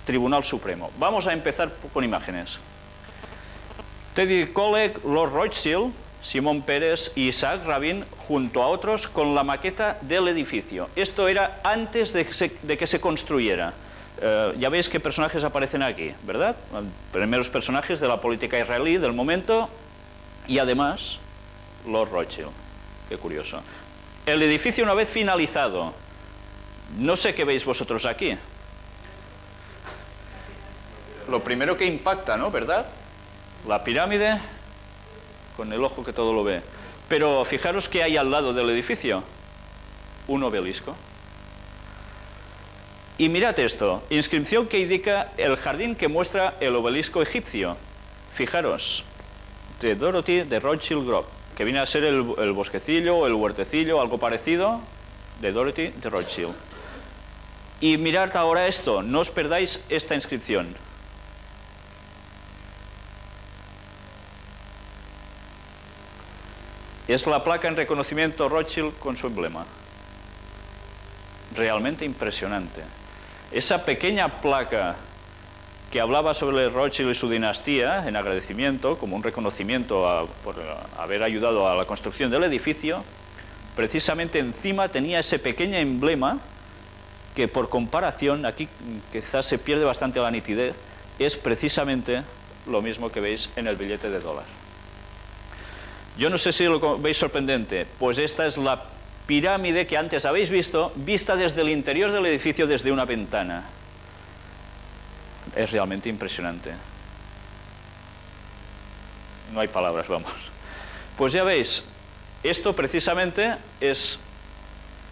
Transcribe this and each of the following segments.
Tribunal Supremo. Vamos a empezar con imágenes. Teddy Kollek, Lord Rothschild, Simón Pérez y Isaac Rabin, junto a otros, con la maqueta del edificio. Esto era antes de que se construyera. Ya veis qué personajes aparecen aquí, ¿verdad? Primeros personajes de la política israelí del momento y además Lord Rothschild. Qué curioso. El edificio, una vez finalizado, no sé qué veis vosotros aquí. Lo primero que impacta, ¿no? ¿Verdad? La pirámide, con el ojo que todo lo ve. Pero fijaros qué hay al lado del edificio. Un obelisco. Y mirad esto, inscripción que indica el jardín que muestra el obelisco egipcio. Fijaros, de Dorothy de Rothschild Grove, que viene a ser el bosquecillo o el huertecillo, algo parecido, de Dorothy de Rothschild. Y mirad ahora esto, no os perdáis esta inscripción. Es la placa en reconocimiento Rothschild con su emblema. Realmente impresionante. Esa pequeña placa que hablaba sobre Rothschild y su dinastía, en agradecimiento, como un reconocimiento por haber ayudado a la construcción del edificio, precisamente encima tenía ese pequeño emblema que, por comparación, aquí quizás se pierde bastante la nitidez, es precisamente lo mismo que veis en el billete de dólar. Yo no sé si lo veis sorprendente, pues esta es la pirámide que antes habéis visto, vista desde el interior del edificio desde una ventana. Es realmente impresionante. No hay palabras, vamos. Pues ya veis, esto precisamente es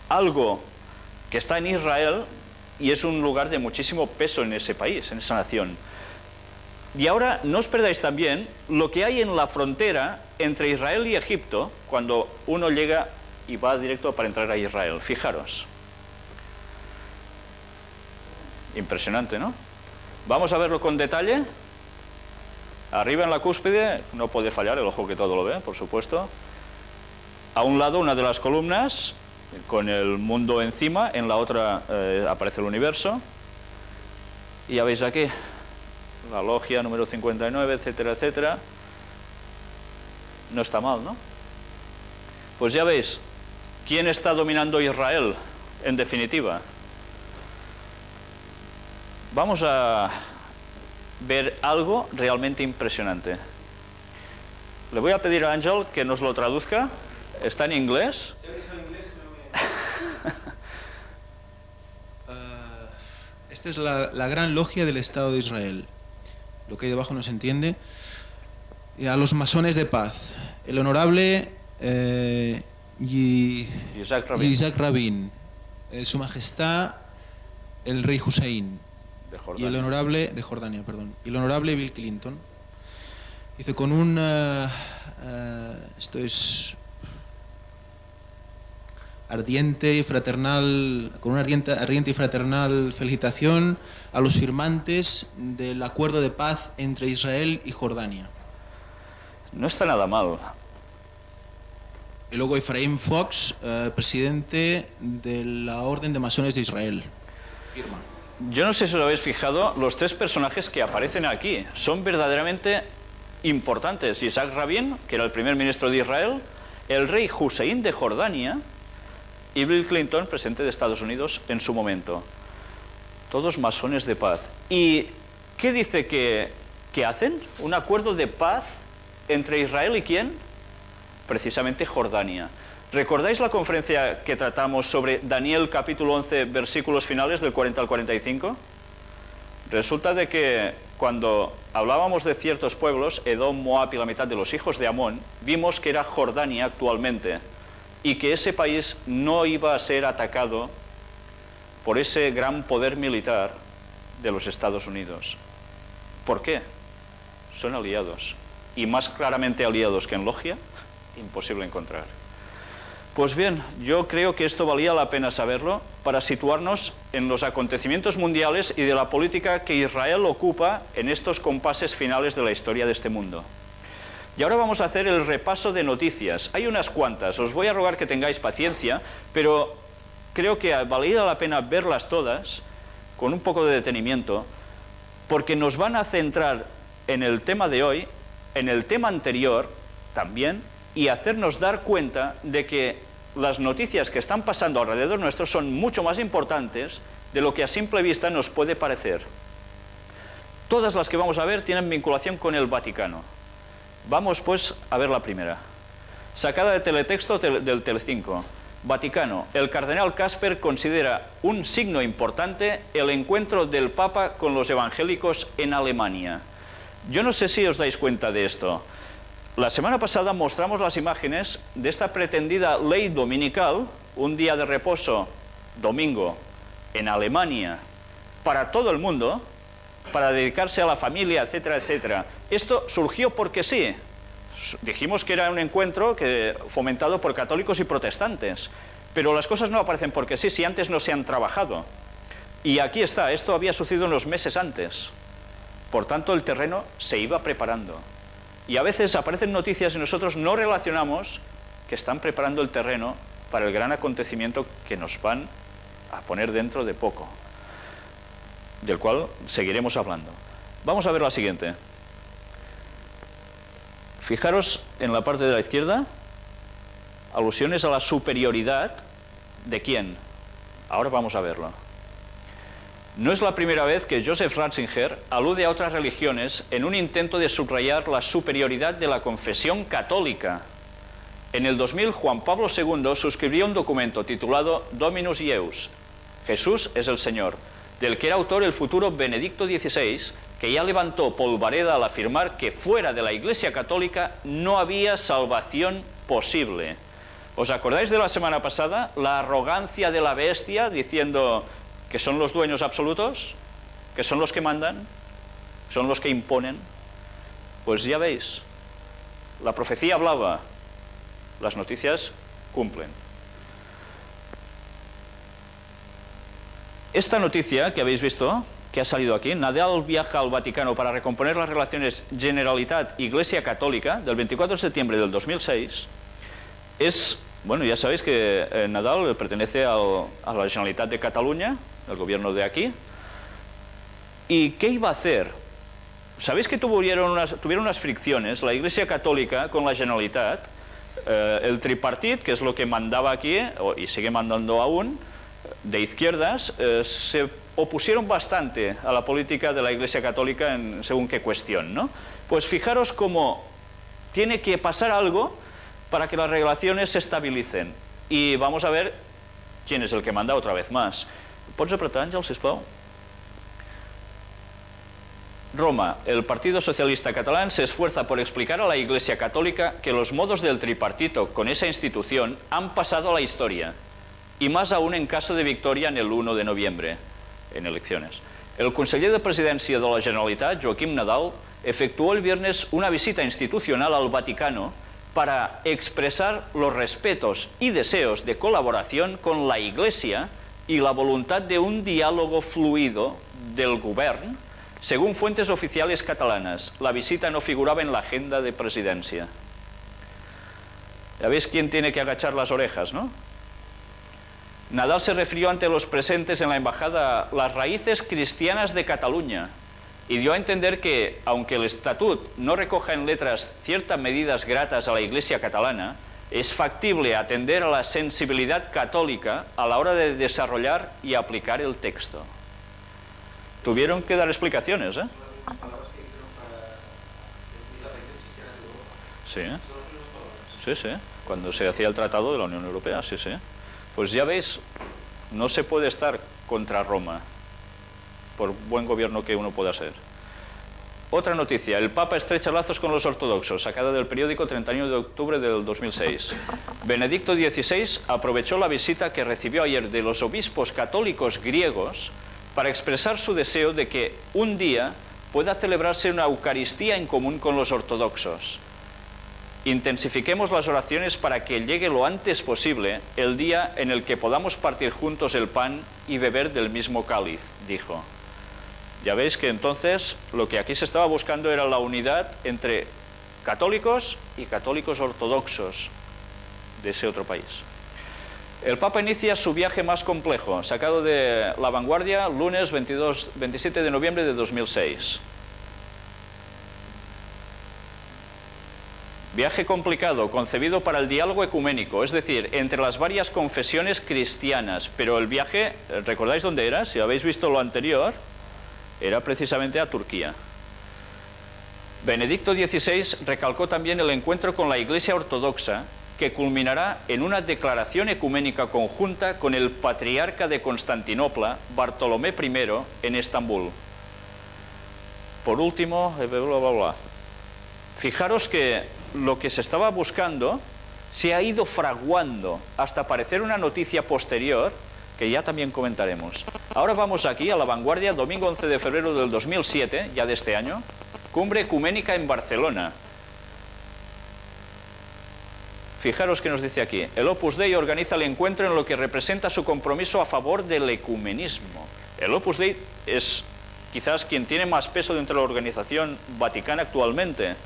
algo que está en Israel y es un lugar de muchísimo peso en ese país, en esa nación. Y ahora no os perdáis también lo que hay en la frontera entre Israel y Egipto cuando uno llega y va directo para entrar a Israel. Fijaros. Impresionante, ¿no? Vamos a verlo con detalle. Arriba en la cúspide, no puede fallar, el ojo que todo lo ve, por supuesto. A un lado una de las columnas, con el mundo encima, en la otra aparece el universo. Y ya veis aquí, la logia número 59, etcétera, etcétera. No está mal, ¿no? Pues ya veis, ¿quién está dominando Israel, en definitiva? Vamos a ver algo realmente impresionante. Le voy a pedir a Ángel que nos lo traduzca. Está en inglés. Esta es la gran logia del Estado de Israel. Lo que hay debajo no se entiende. Y a los masones de paz. El honorable Isaac Rabin. Su Majestad el Rey Hussein. Y el honorable de Jordania, perdón. Y el honorable Bill Clinton. Dice con un esto es ardiente y fraternal, con una ardiente y fraternal felicitación a los firmantes del acuerdo de paz entre Israel y Jordania. No está nada mal. Y luego Efraín Fox, presidente de la Orden de Masones de Israel. Firma. Yo no sé si os habéis fijado, los tres personajes que aparecen aquí son verdaderamente importantes. Isaac Rabin, que era el primer ministro de Israel, el rey Hussein de Jordania y Bill Clinton, presidente de Estados Unidos en su momento. Todos masones de paz. ¿Y qué dice que hacen? Un acuerdo de paz entre Israel y ¿quién? Precisamente Jordania. ¿Recordáis la conferencia que tratamos sobre Daniel capítulo 11, versículos finales del 40 al 45? Resulta de que cuando hablábamos de ciertos pueblos, Edom, Moab y la mitad de los hijos de Amón, vimos que era Jordania actualmente y que ese país no iba a ser atacado por ese gran poder militar de los Estados Unidos. ¿Por qué? Son aliados. Y más claramente aliados que en logia, imposible encontrar. Pues bien, yo creo que esto valía la pena saberlo para situarnos en los acontecimientos mundiales y de la política que Israel ocupa en estos compases finales de la historia de este mundo. Y ahora vamos a hacer el repaso de noticias. Hay unas cuantas, os voy a rogar que tengáis paciencia, pero creo que valía la pena verlas todas con un poco de detenimiento, porque nos van a centrar en el tema de hoy, en el tema anterior también, y hacernos dar cuenta de que las noticias que están pasando alrededor nuestro son mucho más importantes de lo que a simple vista nos puede parecer. Todas las que vamos a ver tienen vinculación con el Vaticano. Vamos pues a ver la primera. Sacada de teletexto del Telecinco. Vaticano. El cardenal Casper considera un signo importante el encuentro del Papa con los evangélicos en Alemania. Yo no sé si os dais cuenta de esto. La semana pasada mostramos las imágenes de esta pretendida ley dominical, un día de reposo, domingo, en Alemania, para todo el mundo, para dedicarse a la familia, etcétera, etcétera. Esto surgió porque sí. Dijimos que era un encuentro fomentado por católicos y protestantes, pero las cosas no aparecen porque sí, si antes no se han trabajado. Y aquí está, esto había sucedido unos meses antes. Por tanto, el terreno se iba preparando. Y a veces aparecen noticias y nosotros no relacionamos que están preparando el terreno para el gran acontecimiento que nos van a poner dentro de poco, del cual seguiremos hablando. Vamos a ver la siguiente. Fijaros en la parte de la izquierda, alusiones a la superioridad de quién. Ahora vamos a verlo. No es la primera vez que Joseph Ratzinger alude a otras religiones en un intento de subrayar la superioridad de la confesión católica. En el 2000, Juan Pablo II suscribió un documento titulado Dominus Ieus, Jesús es el Señor, del que era autor el futuro Benedicto XVI, que ya levantó polvareda al afirmar que fuera de la Iglesia Católica no había salvación posible. ¿Os acordáis de la semana pasada? La arrogancia de la bestia diciendo que son los dueños absolutos, que son los que mandan, son los que imponen. Pues ya veis, la profecía hablaba, las noticias cumplen. Esta noticia que habéis visto, que ha salido aquí, Nadal viaja al Vaticano para recomponer las relaciones Generalitat-Iglesia Católica, del 24 de septiembre del 2006, es, bueno, ya sabéis que Nadal pertenece a la Generalitat de Cataluña, el gobierno de aquí. ¿Y qué iba a hacer? Sabéis que tuvieron unas fricciones la Iglesia Católica con la Generalitat, el tripartit, que es lo que mandaba aquí, y sigue mandando aún, de izquierdas, se opusieron bastante a la política de la Iglesia Católica en según qué cuestión, ¿no? Pues fijaros cómo tiene que pasar algo para que las relaciones se estabilicen. Y vamos a ver quién es el que manda otra vez más. Pots apretar, Àngel, sisplau? Roma. El Partido Socialista Catalán se esfuerza por explicar a la Iglesia Católica que los modos del tripartito con esa institución han pasado a la historia, y más aún en caso de victoria en el 1 de noviembre, en elecciones. El conseller de Presidència de la Generalitat, Joaquim Nadal, efectuó el viernes una visita institucional al Vaticano para expresar los respetos y deseos de colaboración con la Iglesia y la voluntad de un diálogo fluido del govern. Según fuentes oficiales catalanas, la visita no figuraba en la agenda de presidencia. Ya veis quién tiene que agachar las orejas, ¿no? Nadal se refirió ante los presentes en la embajada las raíces cristianas de Cataluña y dio a entender que, aunque el estatut no recoja en letras ciertas medidas gratas a la Iglesia catalana, es factible atender a la sensibilidad católica a la hora de desarrollar y aplicar el texto. Tuvieron que dar explicaciones, ¿eh? Sí, sí, sí. Cuando se hacía el Tratado de la Unión Europea, sí, sí. Pues ya veis, no se puede estar contra Roma, por buen gobierno que uno pueda ser. Otra noticia, el Papa estrecha lazos con los ortodoxos, sacada del periódico 31 de octubre del 2006. Benedicto XVI aprovechó la visita que recibió ayer de los obispos católicos griegos para expresar su deseo de que un día pueda celebrarse una Eucaristía en común con los ortodoxos. Intensifiquemos las oraciones para que llegue lo antes posible el día en el que podamos partir juntos el pan y beber del mismo cáliz, dijo. Ya veis que entonces lo que aquí se estaba buscando era la unidad entre católicos y católicos ortodoxos de ese otro país. El Papa inicia su viaje más complejo, sacado de La Vanguardia, lunes 27 de noviembre de 2006. Viaje complicado, concebido para el diálogo ecuménico, es decir, entre las varias confesiones cristianas. Pero el viaje, ¿recordáis dónde era? Si habéis visto lo anterior, era precisamente a Turquía. Benedicto XVI recalcó también el encuentro con la Iglesia Ortodoxa, que culminará en una declaración ecuménica conjunta con el patriarca de Constantinopla, Bartolomé I, en Estambul. Por último, bla, bla, bla. Fijaros que lo que se estaba buscando se ha ido fraguando hasta aparecer una noticia posterior que ya también comentaremos. Ahora vamos aquí a La Vanguardia, domingo 11 de febrero del 2007, ya de este año, cumbre ecuménica en Barcelona. Fijaros que nos dice aquí, el Opus Dei organiza el encuentro en lo que representa su compromiso a favor del ecumenismo. El Opus Dei es quizás quien tiene más peso dentro de la organización vaticana actualmente.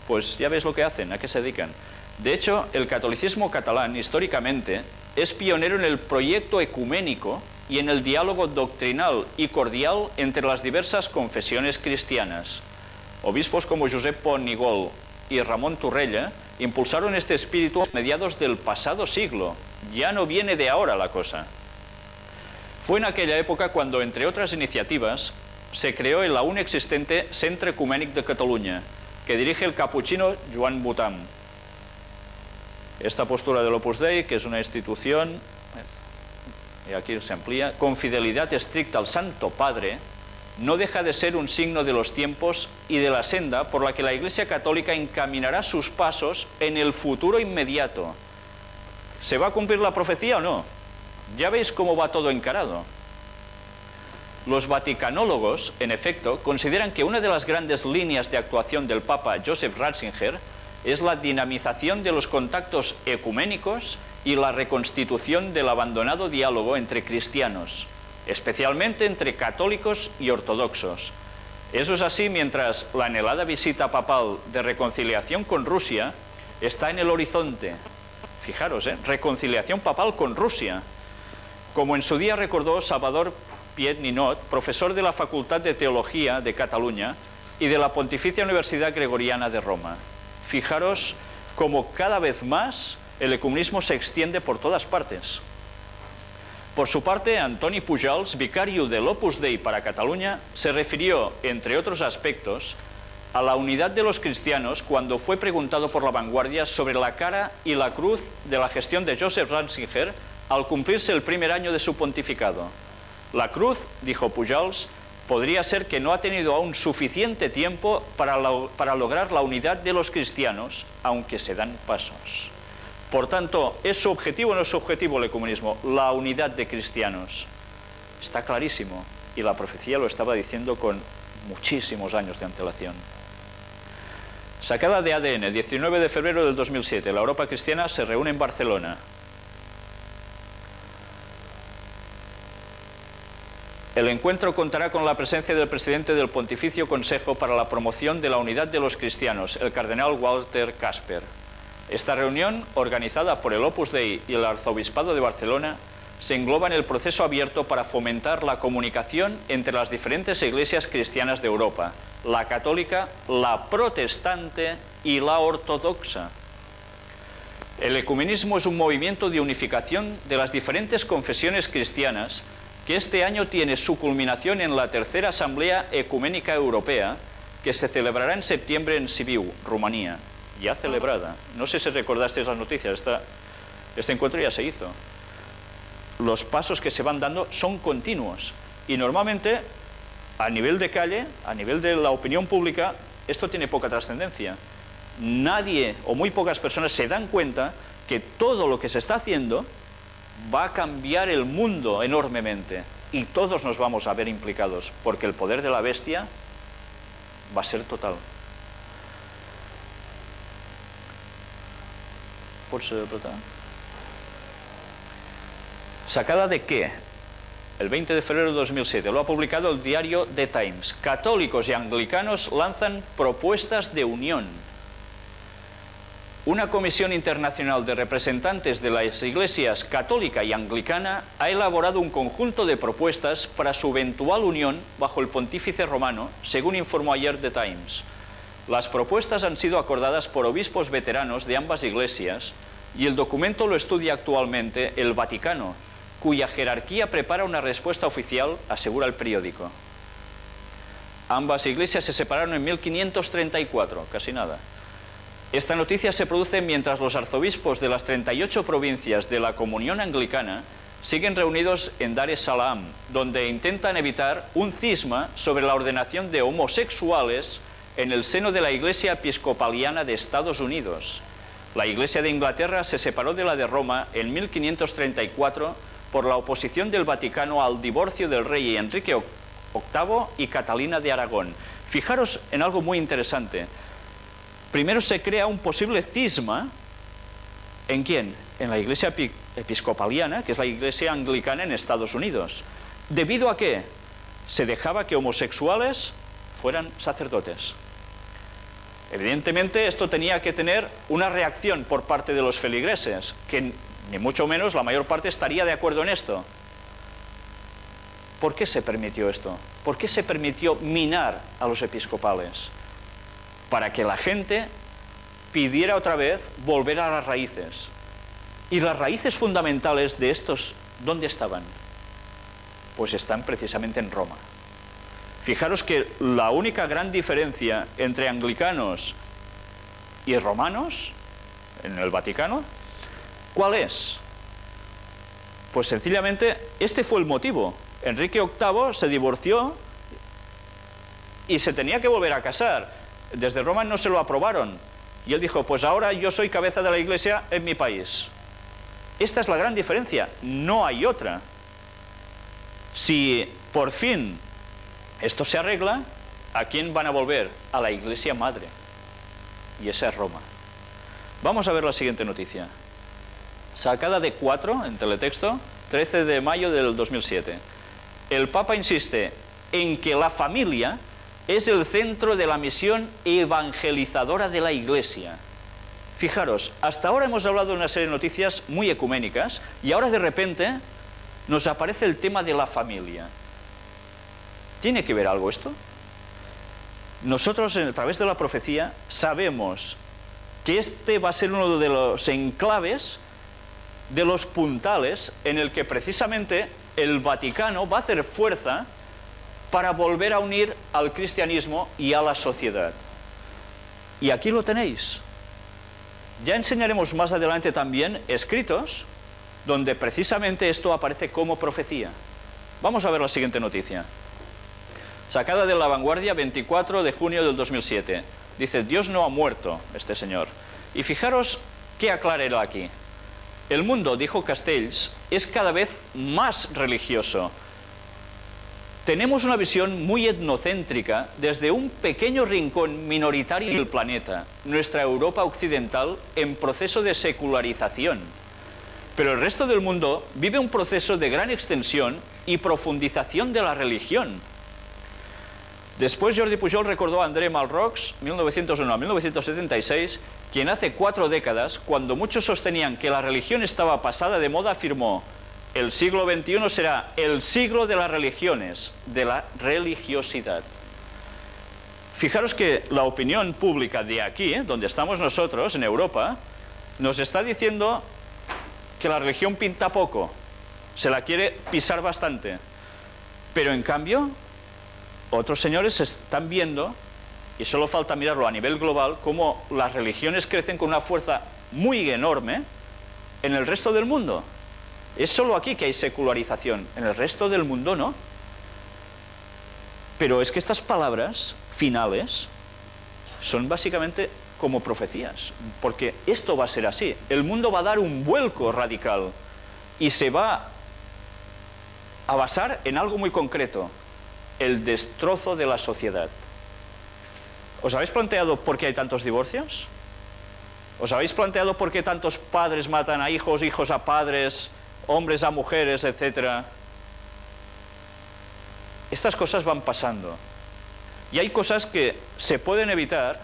Pues ya veis lo que hacen, a qué se dedican. De hecho, el catolicismo catalán, históricamente, es pionero en el proyecto ecuménico y en el diálogo doctrinal y cordial entre las diversas confesiones cristianas. Obispos como Josep Pont i Gol y Ramón Torrella impulsaron este espíritu a mediados del pasado siglo. Ya no viene de ahora la cosa. Fue en aquella época cuando, entre otras iniciativas, se creó el aún existente Centre Ecumènic de Catalunya, que dirige el capuchino Joan Botàm. Esta postura del Opus Dei, que es una institución, y aquí se amplía, con fidelidad estricta al Santo Padre, no deja de ser un signo de los tiempos y de la senda por la que la Iglesia Católica encaminará sus pasos en el futuro inmediato. ¿Se va a cumplir la profecía o no? Ya veis cómo va todo encarado. Los vaticanólogos, en efecto, consideran que una de las grandes líneas de actuación del Papa Joseph Ratzinger es la dinamización de los contactos ecuménicos y la reconstitución del abandonado diálogo entre cristianos, especialmente entre católicos y ortodoxos. Eso es así mientras la anhelada visita papal de reconciliación con Rusia está en el horizonte. Fijaros, reconciliación papal con Rusia. Como en su día recordó Salvador Piet Ninot, profesor de la Facultad de Teología de Cataluña y de la Pontificia Universidad Gregoriana de Roma. Fijaros cómo cada vez más el ecumenismo se extiende por todas partes. Por su parte, Antoni Pujals, vicario del Opus Dei para Cataluña, se refirió, entre otros aspectos, a la unidad de los cristianos cuando fue preguntado por La Vanguardia sobre la cara y la cruz de la gestión de Joseph Ratzinger al cumplirse el primer año de su pontificado. La cruz, dijo Pujals, podría ser que no ha tenido aún suficiente tiempo para lograr la unidad de los cristianos, aunque se dan pasos. Por tanto, ¿es su objetivo o no es su objetivo el ecumenismo? La unidad de cristianos. Está clarísimo, y la profecía lo estaba diciendo con muchísimos años de antelación. Sacada de ADN, 19 de febrero del 2007, la Europa Cristiana se reúne en Barcelona. El encuentro contará con la presencia del presidente del Pontificio Consejo para la Promoción de la Unidad de los Cristianos, el cardenal Walter Casper. Esta reunión, organizada por el Opus Dei y el Arzobispado de Barcelona, se engloba en el proceso abierto para fomentar la comunicación entre las diferentes iglesias cristianas de Europa, la católica, la protestante y la ortodoxa. El ecumenismo es un movimiento de unificación de las diferentes confesiones cristianas que este año tiene su culminación en la tercera Asamblea Ecuménica Europea, que se celebrará en septiembre en Sibiu, Rumanía. Ya celebrada. No sé si recordasteis las noticias, este encuentro ya se hizo. Los pasos que se van dando son continuos y normalmente a nivel de calle, a nivel de la opinión pública, esto tiene poca trascendencia. Nadie o muy pocas personas se dan cuenta que todo lo que se está haciendo va a cambiar el mundo enormemente y todos nos vamos a ver implicados porque el poder de la bestia va a ser total. ¿Sacada de qué? El 20 de febrero de 2007 lo ha publicado el diario The Times. Católicos y anglicanos lanzan propuestas de unión. una comisión internacional de representantes de las iglesias católica y anglicana ha elaborado un conjunto de propuestas para su eventual unión bajo el pontífice romano, según informó ayer The Times. Las propuestas han sido acordadas por obispos veteranos de ambas iglesias y el documento lo estudia actualmente el Vaticano, cuya jerarquía prepara una respuesta oficial, asegura el periódico. Ambas iglesias se separaron en 1534, casi nada. Esta noticia se produce mientras los arzobispos de las 38 provincias de la Comunión Anglicana siguen reunidos en Dar es Salaam, donde intentan evitar un cisma sobre la ordenación de homosexuales en el seno de la Iglesia Episcopaliana de Estados Unidos. La Iglesia de Inglaterra se separó de la de Roma en 1534 por la oposición del Vaticano al divorcio del rey Enrique VIII y Catalina de Aragón. Fijaros en algo muy interesante. Primero se crea un posible cisma. ¿En quién? En la Iglesia Episcopaliana, que es la Iglesia Anglicana en Estados Unidos. ¿Debido a qué? Se dejaba que homosexuales fueran sacerdotes. Evidentemente esto tenía que tener una reacción por parte de los feligreses, que ni mucho menos la mayor parte estaría de acuerdo en esto. ¿Por qué se permitió esto? ¿Por qué se permitió minar a los episcopales? Para que la gente pidiera otra vez volver a las raíces. Y las raíces fundamentales de estos, ¿dónde estaban? Pues están precisamente en Roma. Fijaros que la única gran diferencia entre anglicanos y romanos en el Vaticano, ¿cuál es? Pues sencillamente este fue el motivo. Enrique VIII se divorció y se tenía que volver a casar. Desde Roma no se lo aprobaron. Y él dijo, pues ahora yo soy cabeza de la Iglesia en mi país. Esta es la gran diferencia, no hay otra. Si por fin esto se arregla, ¿a quién van a volver? A la Iglesia Madre. Y esa es Roma. Vamos a ver la siguiente noticia. Sacada de 4 en teletexto, 13 de mayo del 2007. El Papa insiste en que la familia es el centro de la misión evangelizadora de la Iglesia. Fijaros, hasta ahora hemos hablado de una serie de noticias muy ecuménicas y ahora de repente nos aparece el tema de la familia. ¿Tiene que ver algo esto? Nosotros, a través de la profecía, sabemos que este va a ser uno de los enclaves, de los puntales, en el que precisamente el Vaticano va a hacer fuerza para volver a unir al cristianismo y a la sociedad. Y aquí lo tenéis. Ya enseñaremos más adelante también escritos donde precisamente esto aparece como profecía. Vamos a ver la siguiente noticia. Sacada de La Vanguardia, 24 de junio del 2007. Dice, Dios no ha muerto, este señor. Y fijaros qué aclara él aquí. El mundo, dijo Castells, es cada vez más religioso. Tenemos una visión muy etnocéntrica desde un pequeño rincón minoritario del planeta, nuestra Europa occidental, en proceso de secularización. Pero el resto del mundo vive un proceso de gran extensión y profundización de la religión. Después Jordi Pujol recordó a André Malrocs, 1901 a 1976, quien hace 4 décadas, cuando muchos sostenían que la religión estaba pasada de moda, afirmó: el siglo XXI será el siglo de las religiones, de la religiosidad. Fijaros que la opinión pública de aquí, donde estamos nosotros, en Europa, nos está diciendo que la religión pinta poco, se la quiere pisar bastante. Pero en cambio, otros señores están viendo, y solo falta mirarlo a nivel global, cómo las religiones crecen con una fuerza muy enorme en el resto del mundo. Es solo aquí que hay secularización, en el resto del mundo no. Pero es que estas palabras finales son básicamente como profecías, porque esto va a ser así. El mundo va a dar un vuelco radical y se va a basar en algo muy concreto: el destrozo de la sociedad. ¿Os habéis planteado por qué hay tantos divorcios? ¿Os habéis planteado por qué tantos padres matan a hijos, hijos a padres, hombres a mujeres, etcétera? Estas cosas van pasando. Y hay cosas que se pueden evitar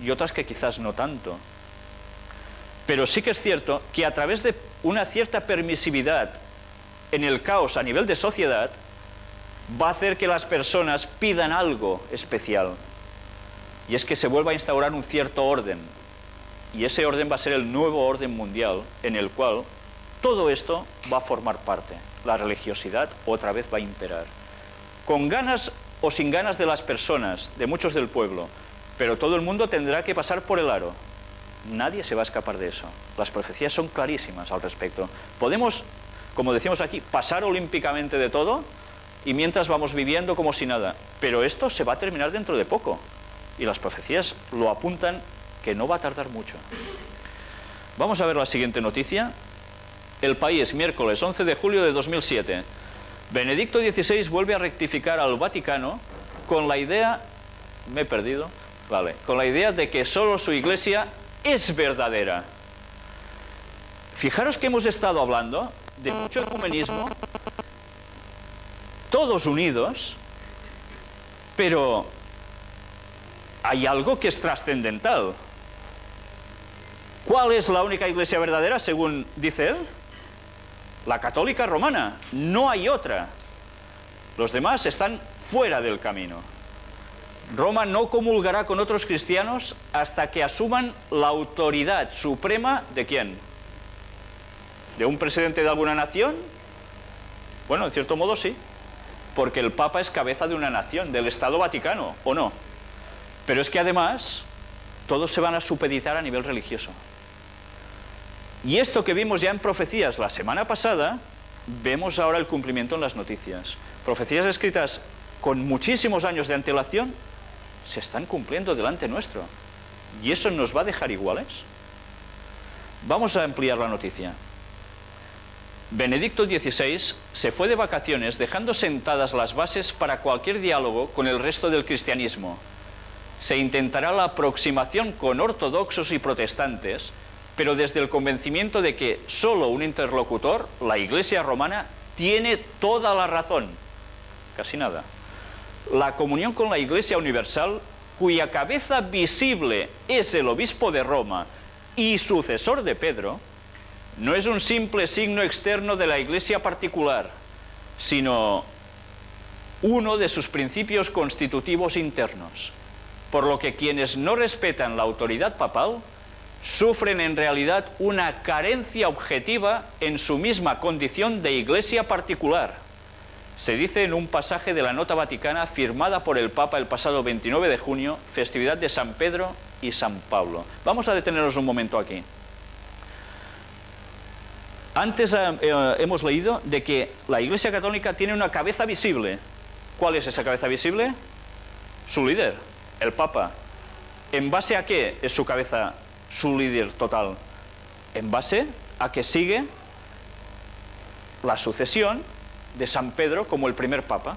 y otras que quizás no tanto. Pero sí que es cierto que a través de una cierta permisividad en el caos a nivel de sociedad, va a hacer que las personas pidan algo especial. Y es que se vuelva a instaurar un cierto orden. Y ese orden va a ser el nuevo orden mundial, en el cual todo esto va a formar parte. La religiosidad otra vez va a imperar. Con ganas o sin ganas de las personas, de muchos del pueblo, pero todo el mundo tendrá que pasar por el aro. Nadie se va a escapar de eso. Las profecías son clarísimas al respecto. Podemos, como decimos aquí, pasar olímpicamente de todo y mientras vamos viviendo como si nada. Pero esto se va a terminar dentro de poco. Y las profecías lo apuntan que no va a tardar mucho. Vamos a ver la siguiente noticia. El País, miércoles 11 de julio de 2007. Benedicto XVI vuelve a rectificar al Vaticano con la idea... Me he perdido. Vale. Con la idea de que solo su Iglesia es verdadera. Fijaros que hemos estado hablando de mucho ecumenismo, todos unidos, pero hay algo que es trascendental. ¿Cuál es la única Iglesia verdadera, según dice él? La católica romana. No hay otra. Los demás están fuera del camino. Roma no comulgará con otros cristianos hasta que asuman la autoridad suprema ¿de quién? ¿De un presidente de alguna nación? Bueno, en cierto modo sí, porque el Papa es cabeza de una nación, del Estado Vaticano, ¿o no? Pero es que además todos se van a supeditar a nivel religioso. Y esto que vimos ya en profecías la semana pasada, vemos ahora el cumplimiento en las noticias. Profecías escritas con muchísimos años de antelación se están cumpliendo delante nuestro. ¿Y eso nos va a dejar iguales? Vamos a ampliar la noticia. Benedicto XVI se fue de vacaciones dejando sentadas las bases para cualquier diálogo con el resto del cristianismo. Se intentará la aproximación con ortodoxos y protestantes, pero desde el convencimiento de que solo un interlocutor, la Iglesia romana, tiene toda la razón. Casi nada. La comunión con la Iglesia universal, cuya cabeza visible es el obispo de Roma y sucesor de Pedro, no es un simple signo externo de la Iglesia particular, sino uno de sus principios constitutivos internos, por lo que quienes no respetan la autoridad papal sufren en realidad una carencia objetiva en su misma condición de Iglesia particular. Se dice en un pasaje de la Nota Vaticana firmada por el Papa el pasado 29 de junio, festividad de San Pedro y San Pablo. Vamos a detenernos un momento aquí. Antes hemos leído de que la Iglesia Católica tiene una cabeza visible. ¿Cuál es esa cabeza visible? Su líder, el Papa. ¿En base a qué es su cabeza, su líder total? En base a que sigue la sucesión de San Pedro como el primer Papa.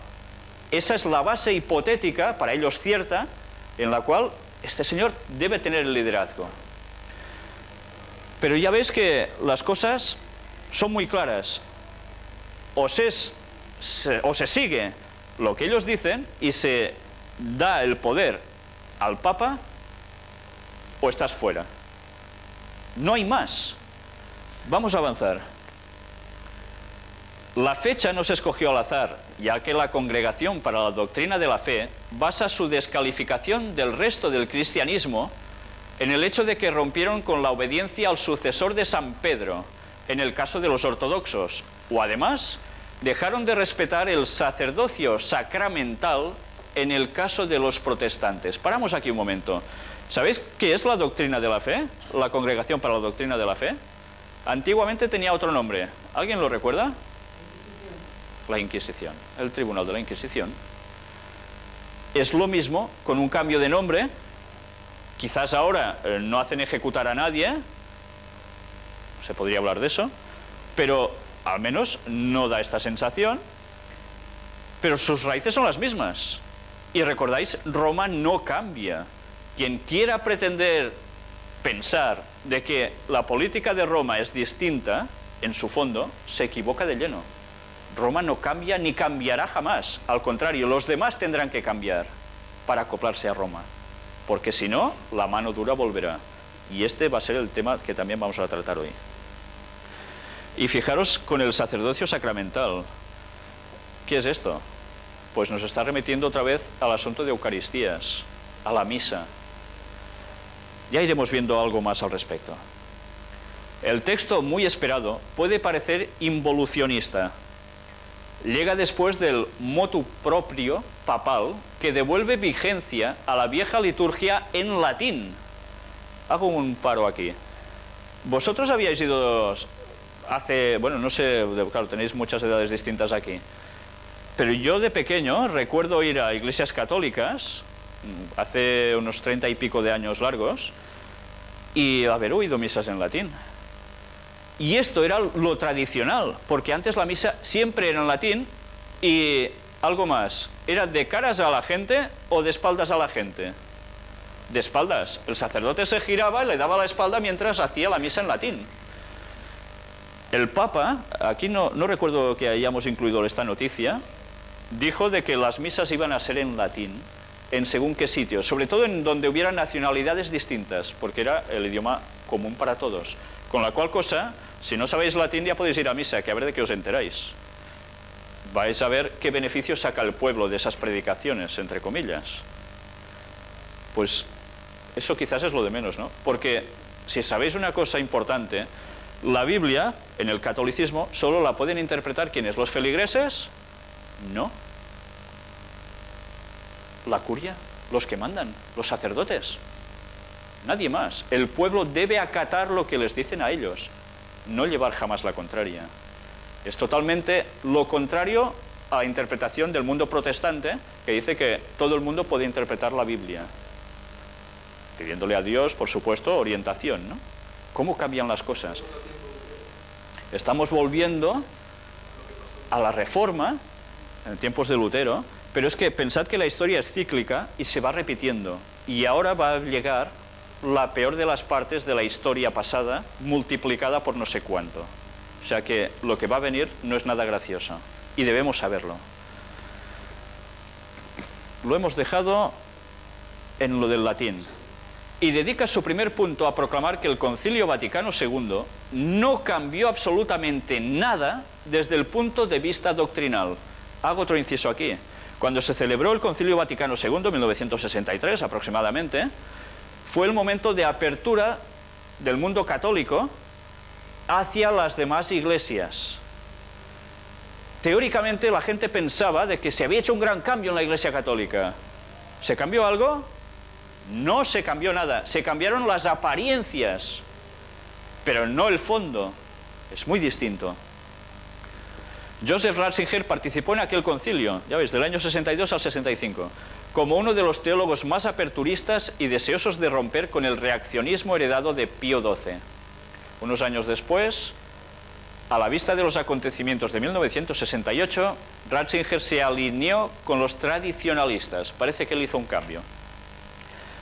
Esa es la base hipotética, para ellos cierta, en la cual este señor debe tener el liderazgo. Pero ya veis que las cosas son muy claras. O se sigue lo que ellos dicen y se da el poder al Papa, o estás fuera. No hay más. Vamos a avanzar. La fecha no se escogió al azar, ya que la Congregación para la Doctrina de la Fe basa su descalificación del resto del cristianismo en el hecho de que rompieron con la obediencia al sucesor de San Pedro, en el caso de los ortodoxos, o además dejaron de respetar el sacerdocio sacramental en el caso de los protestantes. Paramos aquí un momento. ¿Sabéis qué es la doctrina de la fe? La Congregación para la Doctrina de la Fe. Antiguamente tenía otro nombre. ¿Alguien lo recuerda? La Inquisición, el Tribunal de la Inquisición. Es lo mismo, con un cambio de nombre. Quizás ahora no hacen ejecutar a nadie, se podría hablar de eso, pero al menos no da esta sensación. Pero sus raíces son las mismas. Y recordáis, Roma no cambia. Quien quiera pretender pensar de que la política de Roma es distinta, en su fondo, se equivoca de lleno. Roma no cambia ni cambiará jamás. Al contrario, los demás tendrán que cambiar para acoplarse a Roma. Porque si no, la mano dura volverá. Y este va a ser el tema que también vamos a tratar hoy. Y fijaros con el sacerdocio sacramental. ¿Qué es esto? Pues nos está remitiendo otra vez al asunto de Eucaristías, a la misa. Ya iremos viendo algo más al respecto. El texto muy esperado puede parecer involucionista. Llega después del motu proprio papal que devuelve vigencia a la vieja liturgia en latín. Hago un paro aquí. Vosotros habíais ido hace, bueno, no sé, claro, tenéis muchas edades distintas aquí, pero yo de pequeño recuerdo ir a iglesias católicas, hace unos 30 y pico de años largos, y haber oído misas en latín. Y esto era lo tradicional, porque antes la misa siempre era en latín, y algo más, ¿era de caras a la gente o de espaldas a la gente? De espaldas. El sacerdote se giraba y le daba la espalda mientras hacía la misa en latín. El Papa, aquí no recuerdo que hayamos incluido esta noticia, dijo de que las misas iban a ser en latín, en según qué sitios, sobre todo en donde hubiera nacionalidades distintas, porque era el idioma común para todos. Con la cual cosa, si no sabéis latín ya podéis ir a misa, que a ver de qué os enteráis. Vais a ver qué beneficio saca el pueblo de esas predicaciones, entre comillas. Pues eso quizás es lo de menos, ¿no? Porque si sabéis una cosa importante, la Biblia, en el catolicismo, solo la pueden interpretar ¿quiénes? ¿Los feligreses? No. La curia, los que mandan, los sacerdotes. Nadie más. El pueblo debe acatar lo que les dicen a ellos, no llevar jamás la contraria. Es totalmente lo contrario a la interpretación del mundo protestante, que dice que todo el mundo puede interpretar la Biblia, pidiéndole a Dios, por supuesto, orientación, ¿no? ¿Cómo cambian las cosas? Estamos volviendo a la Reforma, en tiempos de Lutero, pero es que pensad que la historia es cíclica y se va repitiendo. Y ahora va a llegar la peor de las partes de la historia pasada, multiplicada por no sé cuánto. O sea que lo que va a venir no es nada gracioso, y debemos saberlo. Lo hemos dejado en lo del latín. Y dedica su primer punto a proclamar que el Concilio Vaticano II no cambió absolutamente nada desde el punto de vista doctrinal. Hago otro inciso aquí. Cuando se celebró el Concilio Vaticano II, en 1963 aproximadamente, fue el momento de apertura del mundo católico hacia las demás iglesias. Teóricamente la gente pensaba de que se había hecho un gran cambio en la Iglesia Católica. ¿Se cambió algo? No se cambió nada, se cambiaron las apariencias, pero no el fondo. Es muy distinto. Joseph Ratzinger participó en aquel concilio, ya veis, del año 62 al 65, como uno de los teólogos más aperturistas y deseosos de romper con el reaccionismo heredado de Pío XII. Unos años después, a la vista de los acontecimientos de 1968, Ratzinger se alineó con los tradicionalistas. Parece que él hizo un cambio.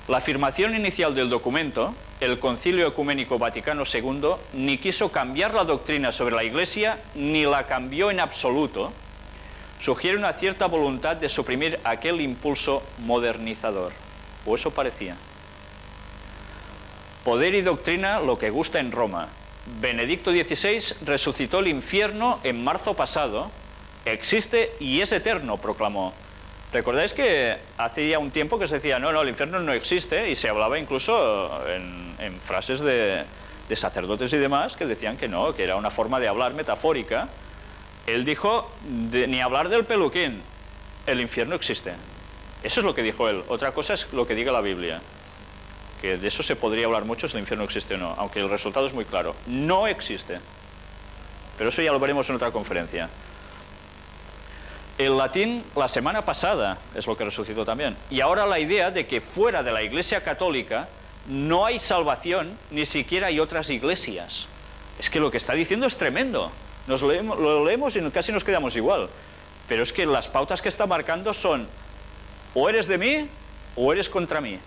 La afirmación inicial del documento, el Concilio Ecuménico Vaticano II, ni quiso cambiar la doctrina sobre la Iglesia, ni la cambió en absoluto, sugiere una cierta voluntad de suprimir aquel impulso modernizador, o eso parecía. Poder y doctrina lo que gusta en Roma. Benedicto XVI resucitó el infierno en marzo pasado, existe y es eterno, proclamó. ¿Recordáis que hace ya un tiempo que se decía, no, el infierno no existe? Y se hablaba incluso en frases de sacerdotes y demás que decían que no, que era una forma de hablar metafórica. Él dijo, ni hablar del peluquín, el infierno existe. Eso es lo que dijo él. Otra cosa es lo que diga la Biblia, que de eso se podría hablar mucho si el infierno existe o no, aunque el resultado es muy claro. No existe. Pero eso ya lo veremos en otra conferencia. El latín la semana pasada es lo que resucitó también. Y ahora la idea de que fuera de la Iglesia Católica no hay salvación, ni siquiera hay otras iglesias. Es que lo que está diciendo es tremendo. Lo leemos y casi nos quedamos igual. Pero es que las pautas que está marcando son o eres de mí o eres contra mí.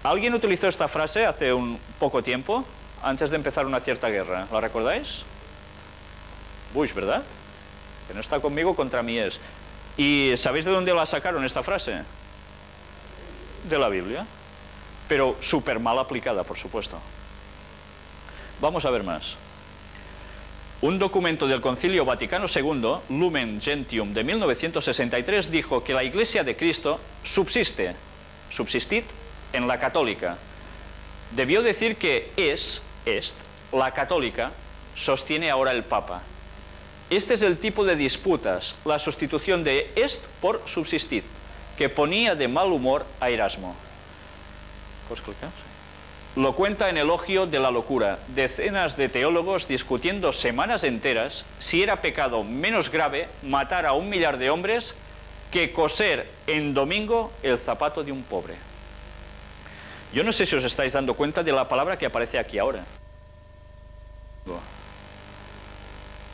Alguien utilizó esta frase hace un poco tiempo, antes de empezar una cierta guerra. ¿La recordáis? Bush, ¿verdad? Que no está conmigo, contra mí es. ¿Y sabéis de dónde la sacaron esta frase? De la Biblia. pero súper mal aplicada, por supuesto. Vamos a ver más. Un documento del Concilio Vaticano II, Lumen Gentium, de 1963, dijo que la Iglesia de Cristo subsistit en la católica. Debió decir que la católica, sostiene ahora el Papa. Este es el tipo de disputas, la sustitución de est por subsistit, que ponía de mal humor a Erasmo. ¿Puedes clicar? Lo cuenta en Elogio de la locura, decenas de teólogos discutiendo semanas enteras si era pecado menos grave matar a 1 millar de hombres que coser en domingo el zapato de un pobre. Yo no sé si os estáis dando cuenta de la palabra que aparece aquí ahora.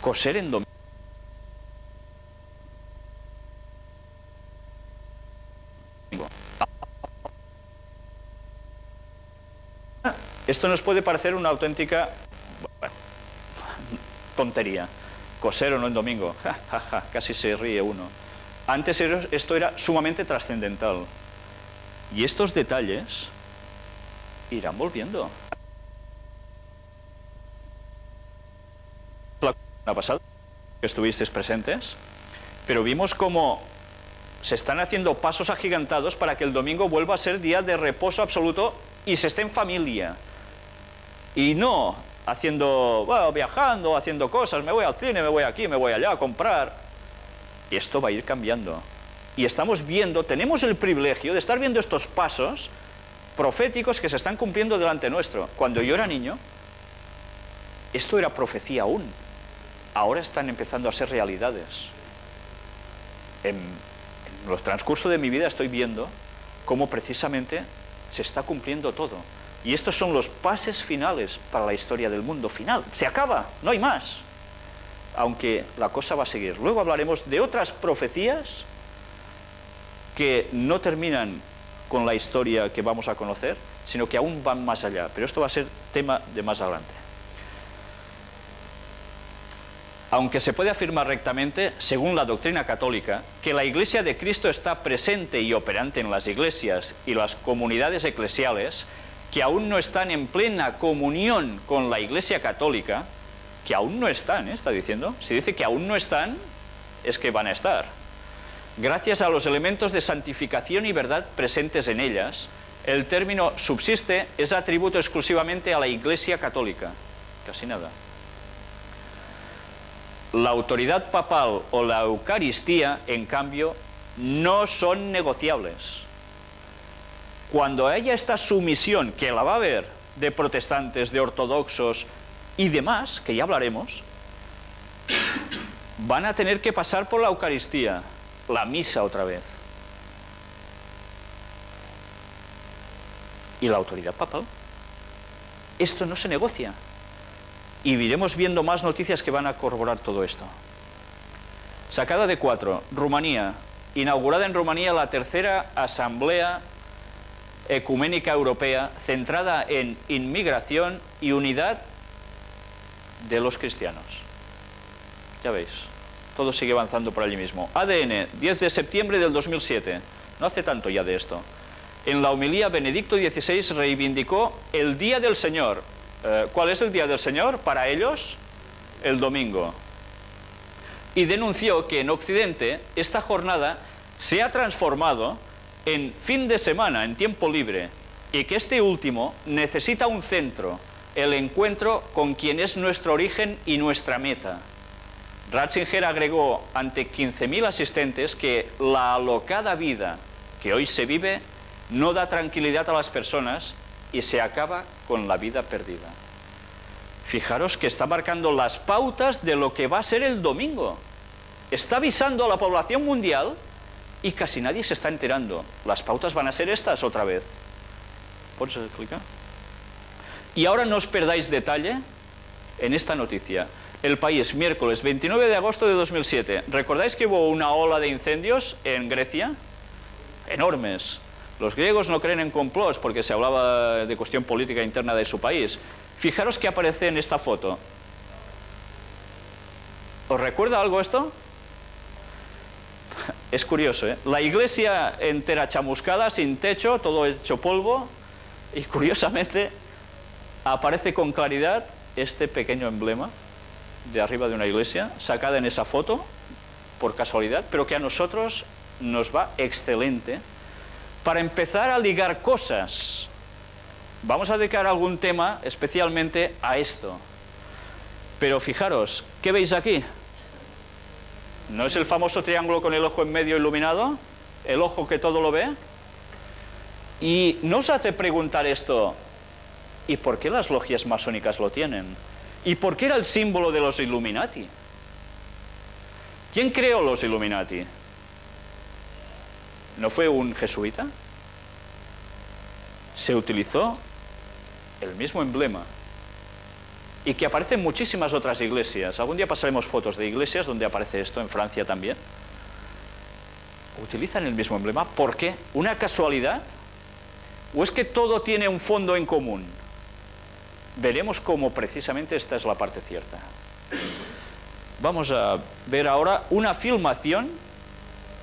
Coser en domingo. Esto nos puede parecer una auténtica tontería. Coser o no en domingo. Casi se ríe uno. Antes esto era sumamente trascendental. Y estos detalles irán volviendo. La semana pasada que estuvisteis presentes, pero vimos cómo se están haciendo pasos agigantados para que el domingo vuelva a ser día de reposo absoluto y se esté en familia. Y no haciendo, bueno, viajando, haciendo cosas, me voy al cine, me voy aquí, me voy allá a comprar. Y esto va a ir cambiando. Y estamos viendo, tenemos el privilegio de estar viendo estos pasos proféticos que se están cumpliendo delante nuestro. Cuando yo era niño, esto era profecía aún. Ahora están empezando a ser realidades. En los transcurso de mi vida estoy viendo cómo precisamente se está cumpliendo todo. Y estos son los pases finales para la historia del mundo final. Se acaba, no hay más. Aunque la cosa va a seguir. Luego hablaremos de otras profecías que no terminan con la historia que vamos a conocer, sino que aún van más allá. Pero esto va a ser tema de más adelante. Aunque se puede afirmar rectamente, según la doctrina católica, que la Iglesia de Cristo está presente y operante en las iglesias y las comunidades eclesiales, que aún no están en plena comunión con la Iglesia católica, que aún no están, está diciendo. Si dice que aún no están, es que van a estar. Gracias a los elementos de santificación y verdad presentes en ellas, el término subsiste es atributo exclusivamente a la Iglesia católica. Casi nada. La autoridad papal o la Eucaristía, en cambio, no son negociables. Cuando haya esta sumisión, que la va a haber, de protestantes, de ortodoxos y demás, que ya hablaremos, van a tener que pasar por la Eucaristía, la misa otra vez. ¿Y la autoridad papal? Esto no se negocia. Y iremos viendo más noticias que van a corroborar todo esto. Sacada de 4, Rumanía. Inaugurada en Rumanía la tercera Asamblea Ecuménica Europea, centrada en inmigración y unidad de los cristianos. Ya veis, todo sigue avanzando por allí mismo. ADN, 10 de septiembre del 2007, no hace tanto ya de esto. En la homilía, Benedicto XVI reivindicó el Día del Señor. ¿Cuál es el Día del Señor? Para ellos, el domingo. Y denunció que en Occidente esta jornada se ha transformado en fin de semana, en tiempo libre, y que este último necesita un centro, el encuentro con quien es nuestro origen y nuestra meta. Ratzinger agregó ante 15.000 asistentes que la alocada vida que hoy se vive no da tranquilidad a las personas y se acaba con la vida perdida. Fijaros que está marcando las pautas de lo que va a ser el domingo. Está avisando a la población mundial y casi nadie se está enterando. Las pautas van a ser estas otra vez. ¿Puedes explicar? Y ahora no os perdáis detalle en esta noticia. El País, miércoles 29 de agosto de 2007. ¿Recordáis que hubo una ola de incendios en Grecia? Enormes. Los griegos no creen en complots porque se hablaba de cuestión política interna de su país. Fijaros que aparece en esta foto. ¿Os recuerda algo esto? Es curioso, ¿eh? La iglesia entera chamuscada, sin techo, todo hecho polvo, Y curiosamente aparece con claridad este pequeño emblema de arriba de una iglesia, sacada en esa foto, por casualidad, pero que a nosotros nos va excelente para empezar a ligar cosas. Vamos a dedicar algún tema especialmente a esto. Pero fijaros, ¿qué veis aquí? ¿No es el famoso triángulo con el ojo en medio iluminado? ¿El ojo que todo lo ve? Y ¿no os hace preguntar esto? ¿Y por qué las logias masónicas lo tienen? ¿Y por qué era el símbolo de los Illuminati? ¿Quién creó los Illuminati? ¿No fue un jesuita? Se utilizó el mismo emblema y que aparece en muchísimas otras iglesias. Algún día pasaremos fotos de iglesias donde aparece esto, en Francia también. Utilizan el mismo emblema. ¿Por qué? ¿Una casualidad? ¿O es que todo tiene un fondo en común? Veremos cómo precisamente esta es la parte cierta. Vamos a ver ahora una filmación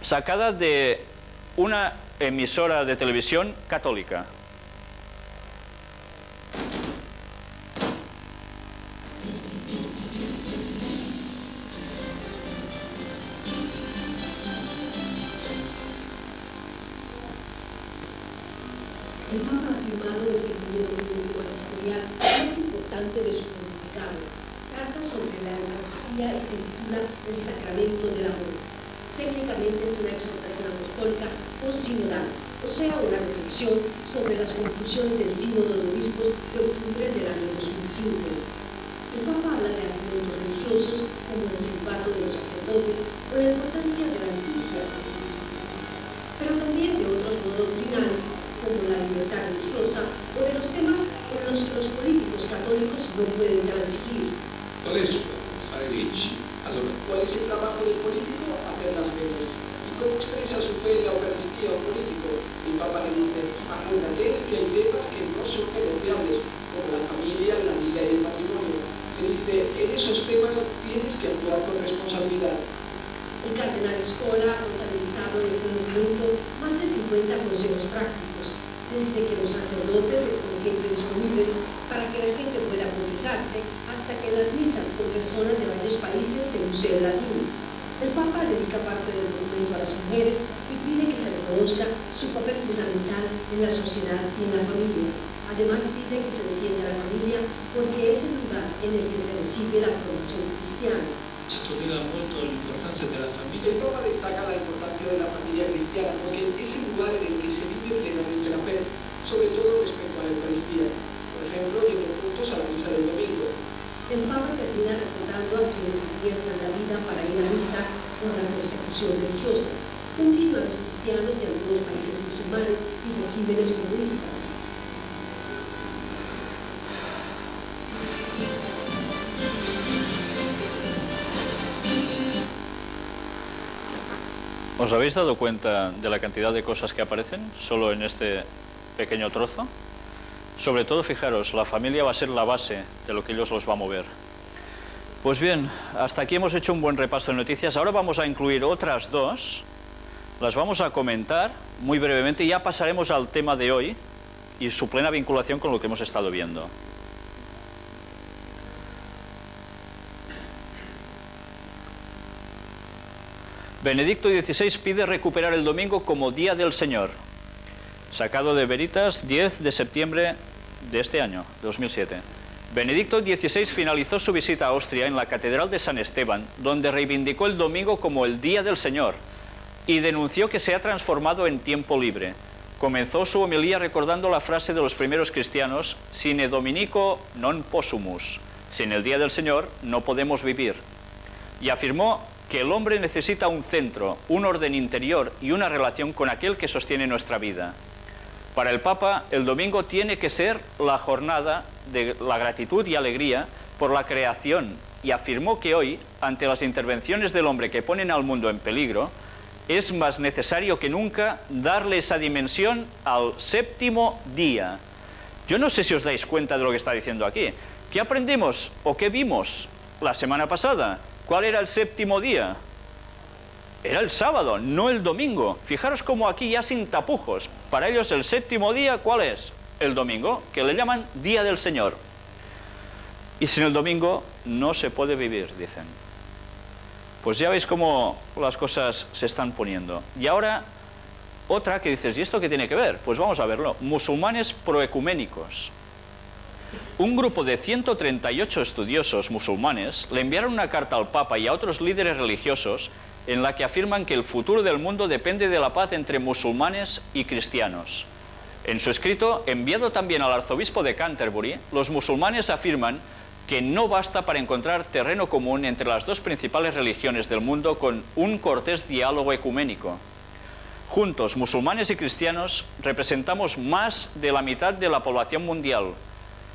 sacada de una emisora de televisión católica. El Papa ha afirmado desde el primer documento magisterial más importante de su pontificado, Carta sobre la Eucaristía, y se titula El Sacramento del Amor. Técnicamente es una exhortación apostólica o sinodal, o sea, una reflexión sobre las conclusiones del Sínodo de Obispos de octubre del año 2005. El Papa habla de argumentos religiosos como el celibato de los sacerdotes o la importancia de la liturgia, pero también de otros no doctrinales como la libertad religiosa o de los temas en los que los políticos católicos no pueden transigir. ¿Cuál es fare leggi? Allora, ¿cuál es el trabajo del político? Hacer las leyes. ¿Y cómo expresa su fe en la Eucaristía un político? El Papa le dice, acuérdate que hay temas que no son negociables, como la familia, la vida y el patrimonio. Le dice, en esos temas tienes que actuar con responsabilidad. El cardenal Scola ha contabilizado en este documento más de 50 consejos prácticos, desde que los sacerdotes estén siempre disponibles para que la gente pueda confesarse, hasta que en las misas por personas de varios países se use el latín. El Papa dedica parte del documento a las mujeres y pide que se reconozca su papel fundamental en la sociedad y en la familia. Además pide que se defienda a la familia porque es el lugar en el que se recibe la formación cristiana. Sottolinea molto l'importanza della famiglia. El Papa destaca la importancia de la familia cristiana porque es el lugar en el que se vive plenamente la fe, sobre todo respecto a la Eucaristía. Por ejemplo, lleven juntos a la misa del domingo. El Papa termina recordando a quienes arriesgan la vida para ir a misa por la persecución religiosa, un guiño a los cristianos de algunos países musulmanes y regímenes comunistas. ¿Os habéis dado cuenta de la cantidad de cosas que aparecen solo en este pequeño trozo? Sobre todo, fijaros, la familia va a ser la base de lo que ellos los va a mover. Pues bien, hasta aquí hemos hecho un buen repaso de noticias. Ahora vamos a incluir otras dos, las vamos a comentar muy brevemente y ya pasaremos al tema de hoy y su plena vinculación con lo que hemos estado viendo. Benedicto XVI pide recuperar el domingo como Día del Señor, sacado de Veritas, 10 de septiembre de este año, 2007. Benedicto XVI finalizó su visita a Austria en la Catedral de San Esteban, donde reivindicó el domingo como el Día del Señor y denunció que se ha transformado en tiempo libre. Comenzó su homilía recordando la frase de los primeros cristianos, sine dominico non possumus, sin el Día del Señor no podemos vivir, y afirmó que el hombre necesita un centro, un orden interior y una relación con aquel que sostiene nuestra vida. Para el Papa, el domingo tiene que ser la jornada de la gratitud y alegría por la creación, y afirmó que hoy, ante las intervenciones del hombre que ponen al mundo en peligro, es más necesario que nunca darle esa dimensión al séptimo día. Yo no sé si os dais cuenta de lo que está diciendo aquí. ¿Qué aprendimos o qué vimos la semana pasada? ¿Cuál era el séptimo día? Era el sábado, no el domingo. Fijaros cómo aquí ya sin tapujos. Para ellos el séptimo día, ¿cuál es? el domingo, que le llaman Día del Señor. Y sin el domingo no se puede vivir, dicen. Pues ya veis cómo las cosas se están poniendo. Y ahora, otra que dices, ¿y esto qué tiene que ver? Pues vamos a verlo. Musulmanes proecuménicos. Un grupo de 138 estudiosos musulmanes le enviaron una carta al Papa y a otros líderes religiosos en la que afirman que el futuro del mundo depende de la paz entre musulmanes y cristianos. En su escrito, enviado también al arzobispo de Canterbury, los musulmanes afirman que no basta para encontrar terreno común entre las dos principales religiones del mundo con un cortés diálogo ecuménico. Juntos, musulmanes y cristianos, representamos más de la mitad de la población mundial.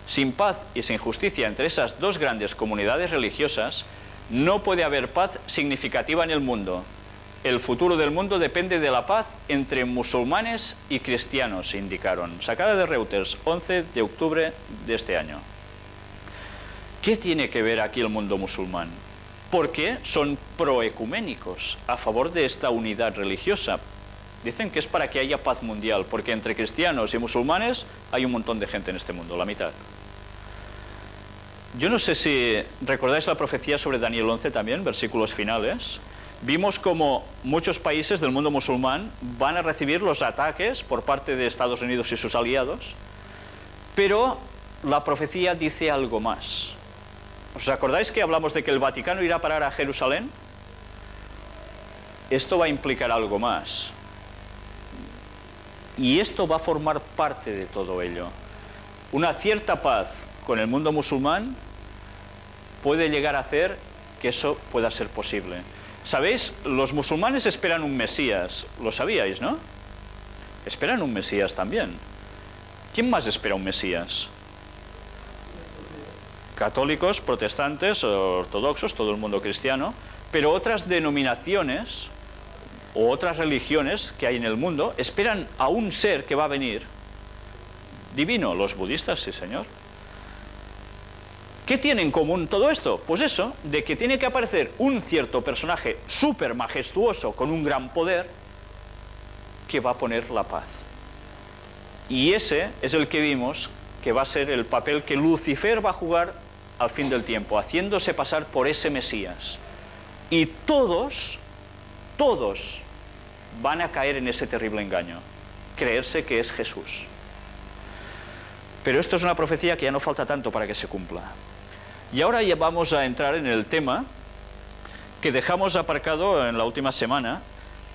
Sin paz y sin justicia entre esas dos grandes comunidades religiosas, no puede haber paz significativa en el mundo. El futuro del mundo depende de la paz entre musulmanes y cristianos, indicaron. Sacada de Reuters, 11 de octubre de este año. ¿Qué tiene que ver aquí el mundo musulmán? Porque son proecuménicos, a favor de esta unidad religiosa. Dicen que es para que haya paz mundial, porque entre cristianos y musulmanes hay un montón de gente en este mundo, la mitad. Yo no sé si recordáis la profecía sobre Daniel 11 también, versículos finales. Vimos como muchos países del mundo musulmán van a recibir los ataques por parte de Estados Unidos y sus aliados, pero la profecía dice algo más. ¿Os acordáis que hablamos de que el Vaticano irá a parar a Jerusalén? Esto va a implicar algo más. Y esto va a formar parte de todo ello. Una cierta paz con el mundo musulmán puede llegar a hacer que eso pueda ser posible. ¿Sabéis? Los musulmanes esperan un Mesías. Lo sabíais, ¿no? Esperan un Mesías también. ¿Quién más espera un Mesías? Católicos, protestantes, ortodoxos, todo el mundo cristiano, pero otras denominaciones o otras religiones que hay en el mundo esperan a un ser que va a venir divino. Los budistas, sí señor. ¿Qué tiene en común todo esto? Pues eso, de que tiene que aparecer un cierto personaje súper majestuoso con un gran poder que va a poner la paz. Y ese es el que vimos que va a ser el papel que Lucifer va a jugar al fin del tiempo, haciéndose pasar por ese Mesías. Y todos van a caer en ese terrible engaño, creerse que es Jesús. Pero esto es una profecía que ya no falta tanto para que se cumpla. Y ahora ya vamos a entrar en el tema que dejamos aparcado en la última semana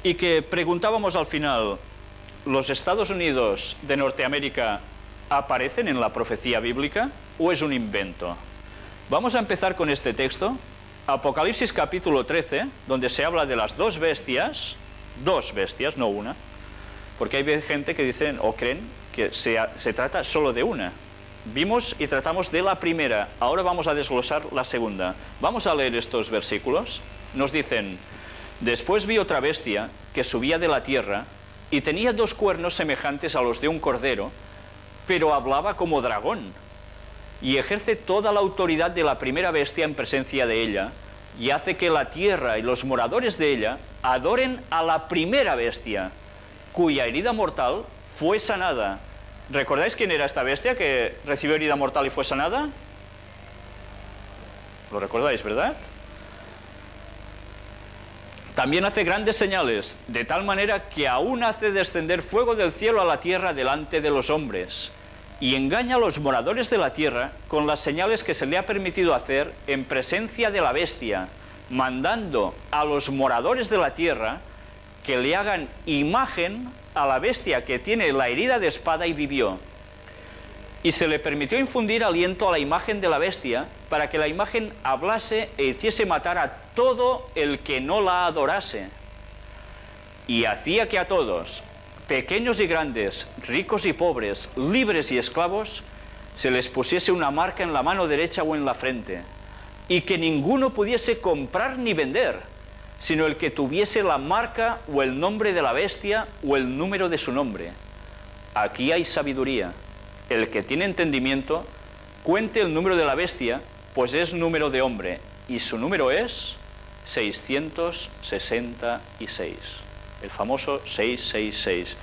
y que preguntábamos al final, ¿los Estados Unidos de Norteamérica aparecen en la profecía bíblica o es un invento? Vamos a empezar con este texto, Apocalipsis capítulo 13, donde se habla de las dos bestias, no una, porque hay gente que dicen o creen que se trata solo de una. Vimos y tratamos de la primera, ahora vamos a desglosar la segunda. Vamos a leer estos versículos. Nos dicen, después vi otra bestia que subía de la tierra y tenía dos cuernos semejantes a los de un cordero, pero hablaba como dragón, y ejerce toda la autoridad de la primera bestia en presencia de ella, y hace que la tierra y los moradores de ella adoren a la primera bestia, cuya herida mortal fue sanada. ¿Recordáis quién era esta bestia que recibió herida mortal y fue sanada? ¿Lo recordáis, verdad? También hace grandes señales, de tal manera que aún hace descender fuego del cielo a la tierra delante de los hombres, y engaña a los moradores de la tierra con las señales que se le ha permitido hacer en presencia de la bestia, mandando a los moradores de la tierra que le hagan imagen a la bestia que tiene la herida de espada y vivió. Y se le permitió infundir aliento a la imagen de la bestia para que la imagen hablase e hiciese matar a todo el que no la adorase. Y hacía que a todos, pequeños y grandes, ricos y pobres, libres y esclavos, se les pusiese una marca en la mano derecha o en la frente, y que ninguno pudiese comprar ni vender, sino el que tuviese la marca o el nombre de la bestia o el número de su nombre. Aquí hay sabiduría. El que tiene entendimiento, cuente el número de la bestia, pues es número de hombre, y su número es 666, el famoso 666.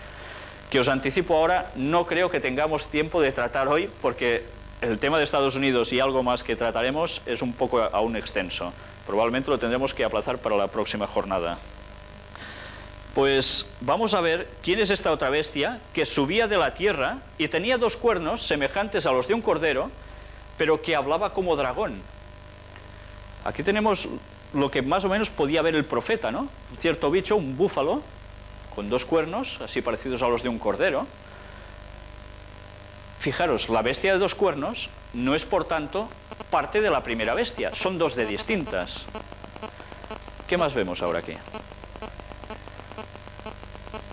que os anticipo ahora, no creo que tengamos tiempo de tratar hoy, porque el tema de Estados Unidos y algo más que trataremos es un poco aún extenso. Probablemente lo tendremos que aplazar para la próxima jornada. Pues vamos a ver quién es esta otra bestia que subía de la tierra y tenía dos cuernos semejantes a los de un cordero, pero que hablaba como dragón. Aquí tenemos lo que más o menos podía ver el profeta, ¿no? Un cierto bicho, un búfalo, con dos cuernos, así parecidos a los de un cordero. Fijaros, la bestia de dos cuernos no es, por tanto, parte de la primera bestia, son dos de distintas. ¿Qué más vemos ahora aquí?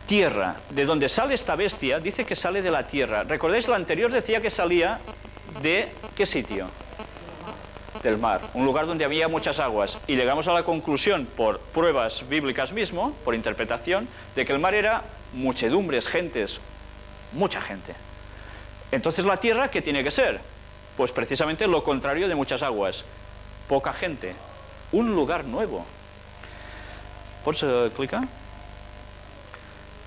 Tierra, de donde sale esta bestia, dice que sale de la tierra. ¿Recordáis? La anterior decía que salía de ¿qué sitio? Del mar, un lugar donde había muchas aguas. Y llegamos a la conclusión, por pruebas bíblicas mismo, por interpretación, de que el mar era muchedumbres, gentes, mucha gente. Entonces la tierra, ¿qué tiene que ser? Pues precisamente lo contrario de muchas aguas, poca gente, un lugar nuevo. ¿Pots clicar?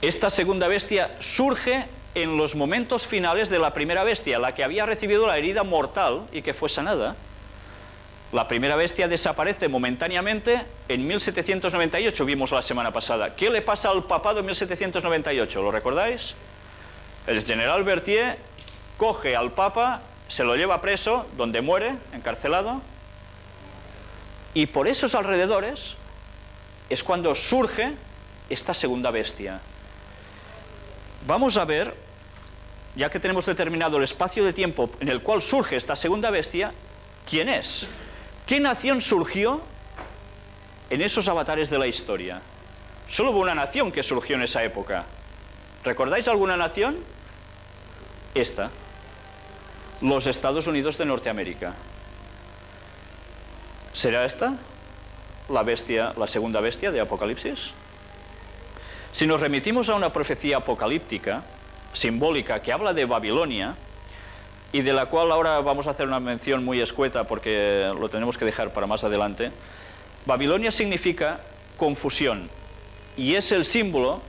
Esta segunda bestia surge en los momentos finales de la primera bestia, la que había recibido la herida mortal y que fue sanada. La primera bestia desaparece momentáneamente en 1798, vimos la semana pasada. ¿Qué le pasa al papado en 1798? ¿Lo recordáis? El general Berthier coge al papa, se lo lleva preso, donde muere, encarcelado, y por esos alrededores es cuando surge esta segunda bestia. Vamos a ver, ya que tenemos determinado el espacio de tiempo en el cual surge esta segunda bestia, ¿quién es? ¿Qué nación surgió en esos avatares de la historia? Solo hubo una nación que surgió en esa época. ¿Recordáis alguna nación? Esta. Los Estados Unidos de Norteamérica. ¿Será esta la bestia, la segunda bestia de Apocalipsis? Si nos remitimos a una profecía apocalíptica, simbólica, que habla de Babilonia, y de la cual ahora vamos a hacer una mención muy escueta porque lo tenemos que dejar para más adelante, Babilonia significa confusión, y es el símbolo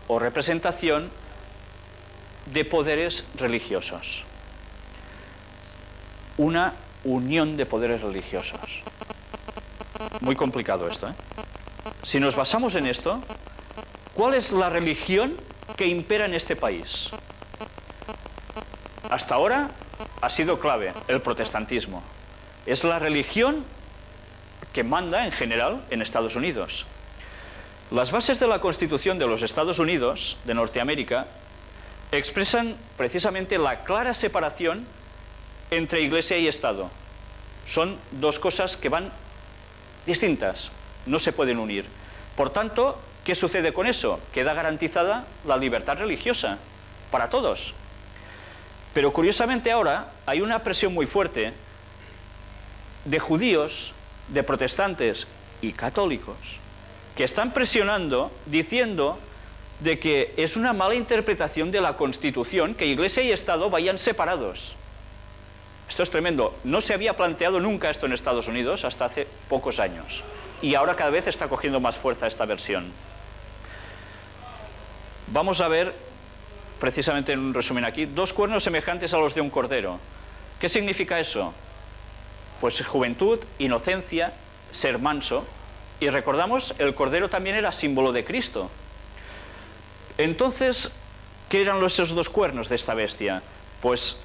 o representación de poderes religiosos. Una unión de poderes religiosos. Muy complicado esto, ¿eh? Si nos basamos en esto, ¿cuál es la religión que impera en este país? Hasta ahora ha sido clave el protestantismo. Es la religión que manda en general en Estados Unidos. Las bases de la Constitución de los Estados Unidos, de Norteamérica, expresan precisamente la clara separación entre Iglesia y Estado. Son dos cosas que van distintas, no se pueden unir. Por tanto, ¿qué sucede con eso? Queda garantizada la libertad religiosa para todos. Pero curiosamente ahora hay una presión muy fuerte de judíos, de protestantes y católicos que están presionando, diciendo de que es una mala interpretación de la Constitución que Iglesia y Estado vayan separados. Esto es tremendo. No se había planteado nunca esto en Estados Unidos hasta hace pocos años. Y ahora cada vez está cogiendo más fuerza esta versión. Vamos a ver, precisamente en un resumen aquí, dos cuernos semejantes a los de un cordero. ¿Qué significa eso? Pues juventud, inocencia, ser manso. Y recordamos, el cordero también era símbolo de Cristo. Entonces, ¿qué eran esos dos cuernos de esta bestia? Pues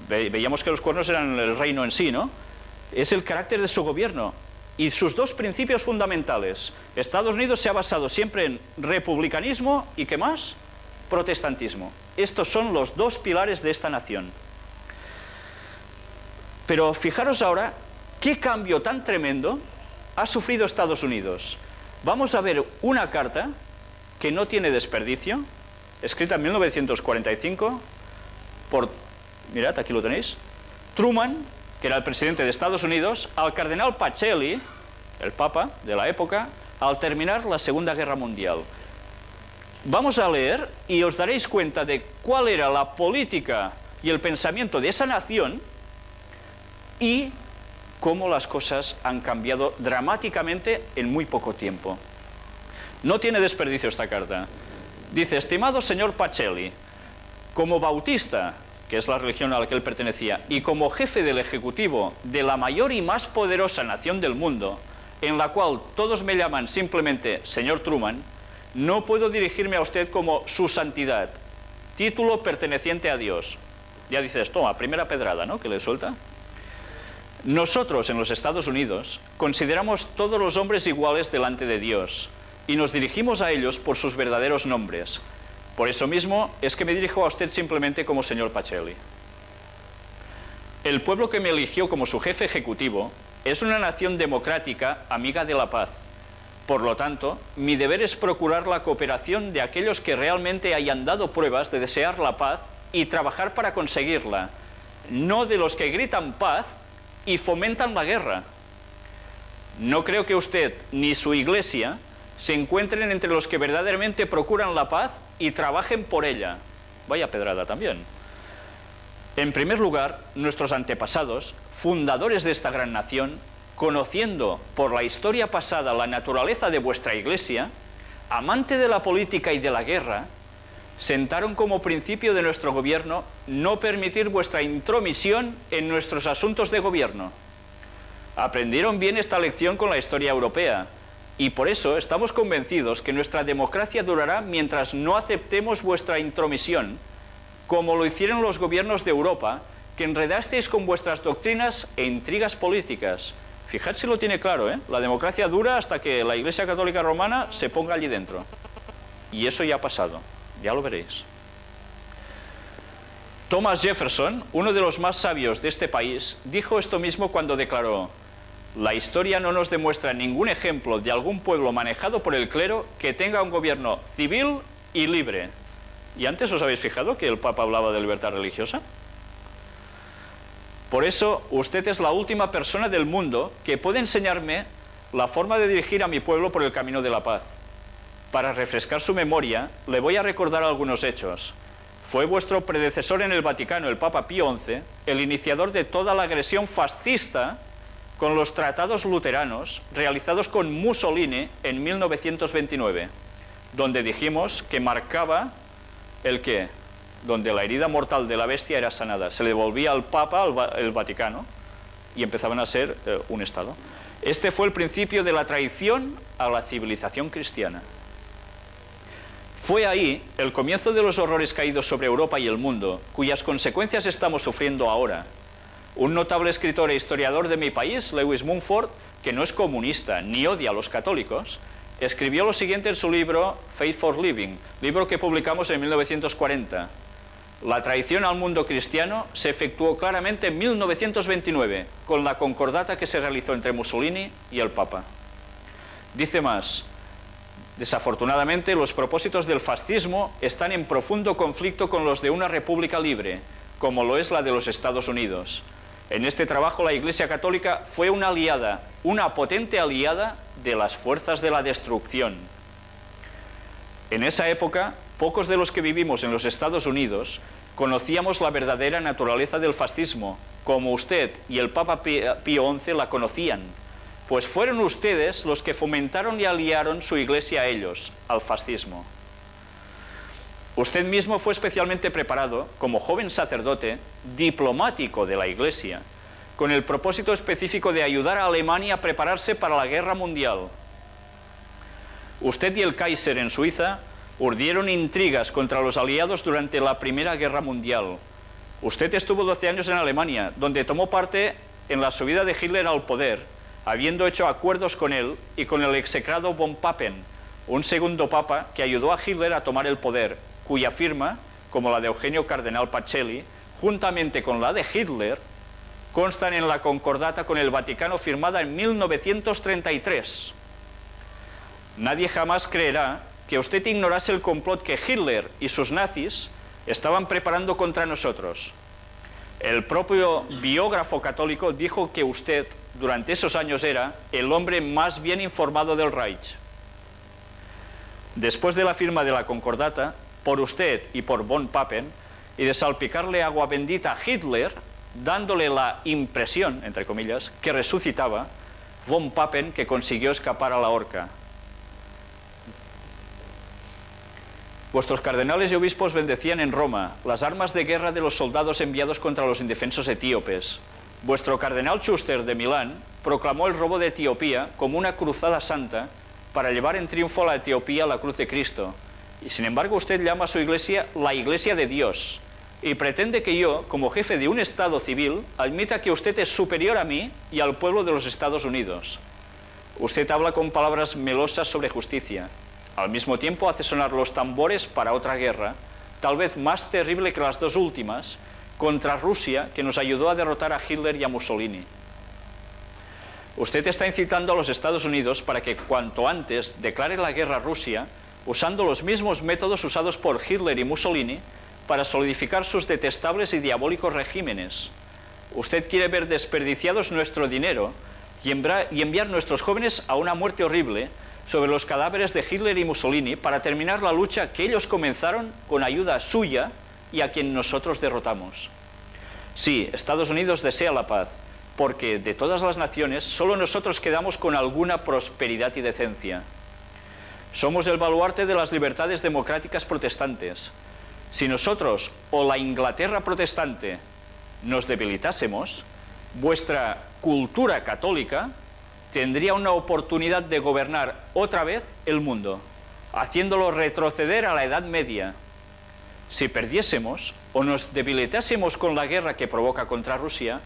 veíamos que los cuernos eran el reino en sí, ¿no? Es el carácter de su gobierno y sus dos principios fundamentales. Estados Unidos se ha basado siempre en republicanismo y ¿qué más? Protestantismo. Estos son los dos pilares de esta nación. Pero fijaros ahora qué cambio tan tremendo ha sufrido Estados Unidos. Vamos a ver una carta que no tiene desperdicio, escrita en 1945 por, mirad, aquí lo tenéis, Truman, que era el presidente de Estados Unidos, al cardenal Pacelli, el papa de la época, al terminar la Segunda Guerra Mundial. Vamos a leer y os daréis cuenta de cuál era la política y el pensamiento de esa nación y cómo las cosas han cambiado dramáticamente en muy poco tiempo. No tiene desperdicio esta carta. Dice, estimado señor Pacelli, como bautista, que es la religión a la que él pertenecía, y como jefe del ejecutivo de la mayor y más poderosa nación del mundo, en la cual todos me llaman simplemente señor Truman, no puedo dirigirme a usted como su santidad, título perteneciente a Dios. Ya dices, toma, primera pedrada, ¿no?, que le suelta. Nosotros en los Estados Unidos consideramos todos los hombres iguales delante de Dios y nos dirigimos a ellos por sus verdaderos nombres. Por eso mismo es que me dirijo a usted simplemente como señor Pacelli. El pueblo que me eligió como su jefe ejecutivo es una nación democrática, amiga de la paz. Por lo tanto, mi deber es procurar la cooperación de aquellos que realmente hayan dado pruebas de desear la paz y trabajar para conseguirla, no de los que gritan paz y fomentan la guerra. No creo que usted ni su iglesia se encuentren entre los que verdaderamente procuran la paz y trabajen por ella. Vaya pedrada también. En primer lugar, nuestros antepasados, fundadores de esta gran nación, conociendo por la historia pasada la naturaleza de vuestra iglesia, amante de la política y de la guerra, sentaron como principio de nuestro gobierno no permitir vuestra intromisión en nuestros asuntos de gobierno. Aprendieron bien esta lección con la historia europea, y por eso estamos convencidos que nuestra democracia durará mientras no aceptemos vuestra intromisión, como lo hicieron los gobiernos de Europa, que enredasteis con vuestras doctrinas e intrigas políticas. Fijad si lo tiene claro, ¿eh? La democracia dura hasta que la Iglesia Católica Romana se ponga allí dentro. Y eso ya ha pasado, ya lo veréis. Thomas Jefferson, uno de los más sabios de este país, dijo esto mismo cuando declaró: la historia no nos demuestra ningún ejemplo de algún pueblo manejado por el clero que tenga un gobierno civil y libre. ¿Y antes os habéis fijado que el Papa hablaba de libertad religiosa? Por eso, usted es la última persona del mundo que puede enseñarme la forma de dirigir a mi pueblo por el camino de la paz. Para refrescar su memoria, le voy a recordar algunos hechos. Fue vuestro predecesor en el Vaticano, el Papa Pío XI, el iniciador de toda la agresión fascista con los tratados luteranos realizados con Mussolini en 1929, donde dijimos que marcaba el qué, donde la herida mortal de la bestia era sanada. Se le devolvía al Papa el Vaticano y empezaban a ser un Estado. Este fue el principio de la traición a la civilización cristiana. Fue ahí el comienzo de los horrores caídos sobre Europa y el mundo, cuyas consecuencias estamos sufriendo ahora. Un notable escritor e historiador de mi país, Lewis Mumford, que no es comunista ni odia a los católicos, escribió lo siguiente en su libro Faith for Living, libro que publicamos en 1940. La traición al mundo cristiano se efectuó claramente en 1929, con la concordata que se realizó entre Mussolini y el Papa. Dice más: desafortunadamente, los propósitos del fascismo están en profundo conflicto con los de una república libre, como lo es la de los Estados Unidos. En este trabajo la Iglesia Católica fue una aliada, una potente aliada de las fuerzas de la destrucción. En esa época, pocos de los que vivimos en los Estados Unidos conocíamos la verdadera naturaleza del fascismo, como usted y el Papa Pío XI la conocían, pues fueron ustedes los que fomentaron y aliaron su Iglesia a ellos, al fascismo. Usted mismo fue especialmente preparado, como joven sacerdote, diplomático de la Iglesia, con el propósito específico de ayudar a Alemania a prepararse para la guerra mundial. Usted y el Kaiser en Suiza urdieron intrigas contra los aliados durante la Primera Guerra Mundial. Usted estuvo 12 años en Alemania, donde tomó parte en la subida de Hitler al poder, habiendo hecho acuerdos con él y con el execrado von Papen, un segundo papa que ayudó a Hitler a tomar el poder, cuya firma, como la de Eugenio Cardenal Pacelli, juntamente con la de Hitler, constan en la concordata con el Vaticano firmada en 1933. Nadie jamás creerá que usted ignorase el complot que Hitler y sus nazis estaban preparando contra nosotros. El propio biógrafo católico dijo que usted, durante esos años, era el hombre más bien informado del Reich. Después de la firma de la concordata, por usted y por von Papen, y de salpicarle agua bendita a Hitler, dándole la impresión, entre comillas, que resucitaba, von Papen, que consiguió escapar a la horca. Vuestros cardenales y obispos bendecían en Roma las armas de guerra de los soldados enviados contra los indefensos etíopes. Vuestro cardenal Schuster de Milán proclamó el robo de Etiopía como una cruzada santa para llevar en triunfo a la Etiopía a la cruz de Cristo. Y sin embargo usted llama a su iglesia la Iglesia de Dios y pretende que yo, como jefe de un Estado civil, admita que usted es superior a mí y al pueblo de los Estados Unidos. Usted habla con palabras melosas sobre justicia. Al mismo tiempo hace sonar los tambores para otra guerra, tal vez más terrible que las dos últimas, contra Rusia, que nos ayudó a derrotar a Hitler y a Mussolini. Usted está incitando a los Estados Unidos para que cuanto antes declare la guerra a Rusia, usando los mismos métodos usados por Hitler y Mussolini para solidificar sus detestables y diabólicos regímenes. Usted quiere ver desperdiciados nuestro dinero y enviar nuestros jóvenes a una muerte horrible sobre los cadáveres de Hitler y Mussolini para terminar la lucha que ellos comenzaron con ayuda suya y a quien nosotros derrotamos. Sí, Estados Unidos desea la paz, porque de todas las naciones solo nosotros quedamos con alguna prosperidad y decencia. Somos el baluarte de las libertades democráticas protestantes. Si nosotros o la Inglaterra protestante nos debilitásemos, vuestra cultura católica tendría una oportunidad de gobernar otra vez el mundo, haciéndolo retroceder a la Edad Media. Si perdiésemos o nos debilitásemos con la guerra que provoca contra Rusia,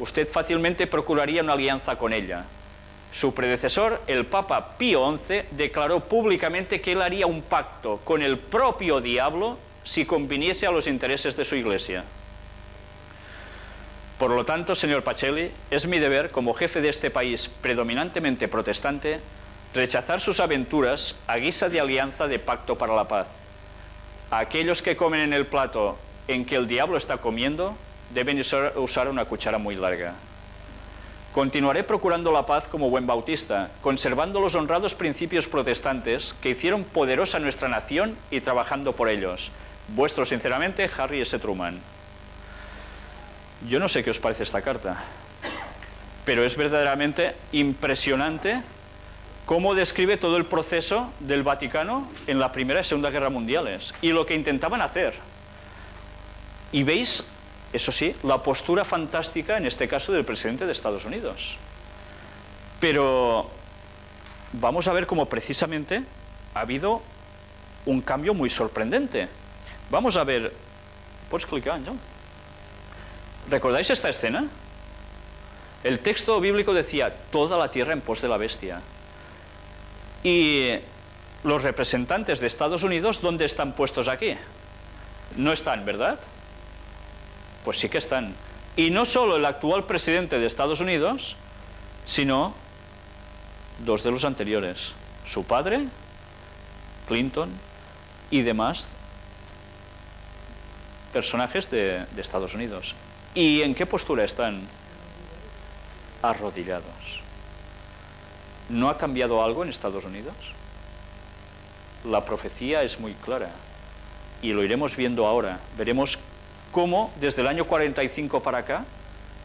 usted fácilmente procuraría una alianza con ella. Su predecesor, el Papa Pío XI, declaró públicamente que él haría un pacto con el propio diablo si conviniese a los intereses de su iglesia. Por lo tanto, señor Pacelli, es mi deber, como jefe de este país predominantemente protestante, rechazar sus aventuras a guisa de alianza de pacto para la paz. Aquellos que comen en el plato en que el diablo está comiendo deben usar una cuchara muy larga. Continuaré procurando la paz como buen bautista, conservando los honrados principios protestantes que hicieron poderosa nuestra nación y trabajando por ellos. Vuestro sinceramente, Harry S. Truman. Yo no sé qué os parece esta carta, pero es verdaderamente impresionante cómo describe todo el proceso del Vaticano en la Primera y Segunda Guerra Mundiales y lo que intentaban hacer. Y veis, eso sí, la postura fantástica, en este caso, del presidente de Estados Unidos. Pero vamos a ver cómo precisamente ha habido un cambio muy sorprendente. Vamos a ver... ¿Puedes clicar, Ángel? ¿Recordáis esta escena? El texto bíblico decía, toda la tierra en pos de la bestia. Y los representantes de Estados Unidos, ¿dónde están puestos aquí? No están, ¿verdad? Pues sí que están. Y no solo el actual presidente de Estados Unidos, sino dos de los anteriores. Su padre, Clinton, y demás personajes de Estados Unidos. ¿Y en qué postura están? Arrodillados. ¿No ha cambiado algo en Estados Unidos? La profecía es muy clara y lo iremos viendo ahora. Veremos cómo desde el año 45 para acá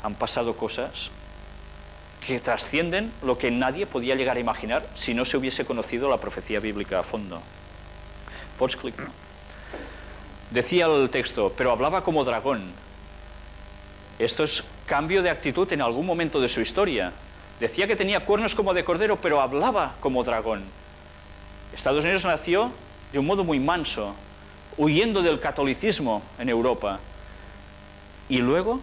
han pasado cosas que trascienden lo que nadie podía llegar a imaginar si no se hubiese conocido la profecía bíblica a fondo. ¿Puedes clicar? Decía el texto, pero hablaba como dragón. Esto es cambio de actitud en algún momento de su historia. Decía que tenía cuernos como de cordero, pero hablaba como dragón. Estados Unidos nació de un modo muy manso, huyendo del catolicismo en Europa. Y luego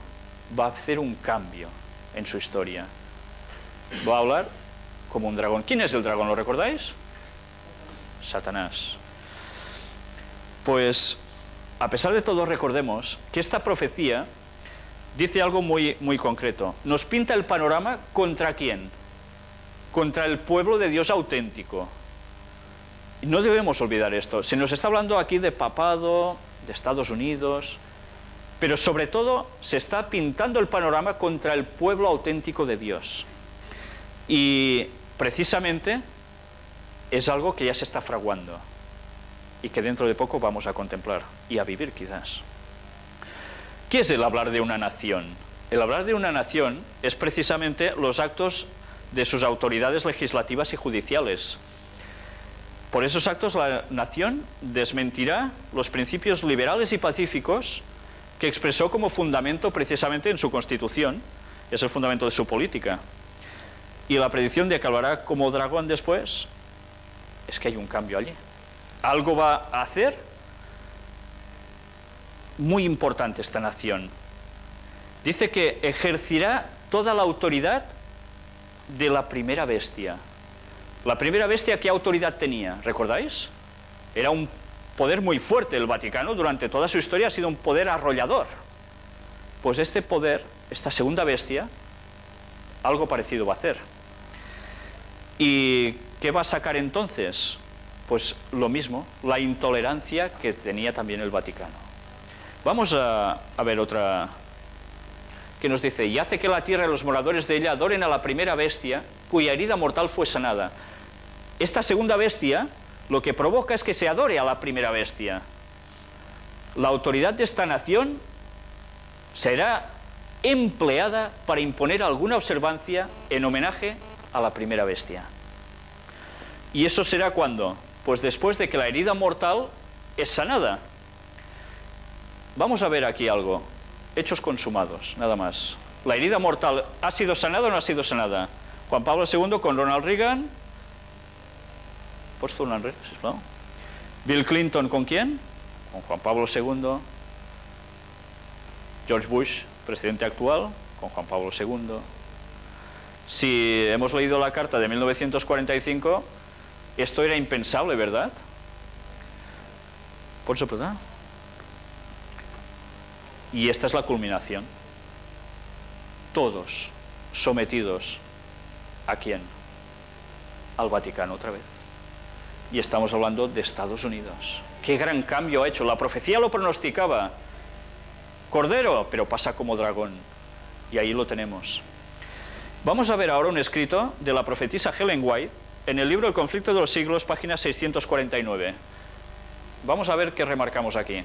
va a hacer un cambio en su historia. Va a hablar como un dragón. ¿Quién es el dragón? ¿Lo recordáis? Satanás. Pues, a pesar de todo, recordemos que esta profecía dice algo muy concreto. Nos pinta el panorama ¿contra quién? Contra el pueblo de Dios auténtico. Y no debemos olvidar esto. Se nos está hablando aquí de papado, de Estados Unidos, pero sobre todo se está pintando el panorama contra el pueblo auténtico de Dios. Y precisamente es algo que ya se está fraguando y que dentro de poco vamos a contemplar y a vivir quizás. ¿Qué es el hablar de una nación? El hablar de una nación es precisamente los actos de sus autoridades legislativas y judiciales. Por esos actos la nación desmentirá los principios liberales y pacíficos que expresó como fundamento precisamente en su Constitución, es el fundamento de su política. Y la predicción de que hablará como dragón después, es que hay un cambio allí. Algo va a hacer muy importante esta nación. Dice que ejercerá toda la autoridad de la primera bestia. La primera bestia, ¿qué autoridad tenía? ¿Recordáis? Era un poder muy fuerte. El Vaticano durante toda su historia ha sido un poder arrollador. Pues este poder, esta segunda bestia, algo parecido va a hacer. ¿Y qué va a sacar entonces? Pues lo mismo, la intolerancia que tenía también el Vaticano. Vamos a ver otra que nos dice: y hace que la tierra y los moradores de ella adoren a la primera bestia, cuya herida mortal fue sanada. Esta segunda bestia lo que provoca es que se adore a la primera bestia. La autoridad de esta nación será empleada para imponer alguna observancia en homenaje a la primera bestia. ¿Y eso será cuándo? Pues después de que la herida mortal es sanada. Vamos a ver aquí algo. Hechos consumados, nada más. La herida mortal, ¿ha sido sanada o no ha sido sanada? Juan Pablo II con Ronald Reagan. ¿Puedes tú una red, no? Bill Clinton, ¿con quién? Con Juan Pablo II. George Bush, presidente actual, con Juan Pablo II. Si hemos leído la carta de 1945, esto era impensable, ¿verdad? Por eso, ¿verdad? Y esta es la culminación. Todos sometidos ¿a quién? Al Vaticano otra vez. Y estamos hablando de Estados Unidos. ¡Qué gran cambio ha hecho! La profecía lo pronosticaba. Cordero, pero pasa como dragón. Y ahí lo tenemos. Vamos a ver ahora un escrito de la profetisa Ellen White en el libro El conflicto de los siglos, página 649. Vamos a ver qué remarcamos aquí.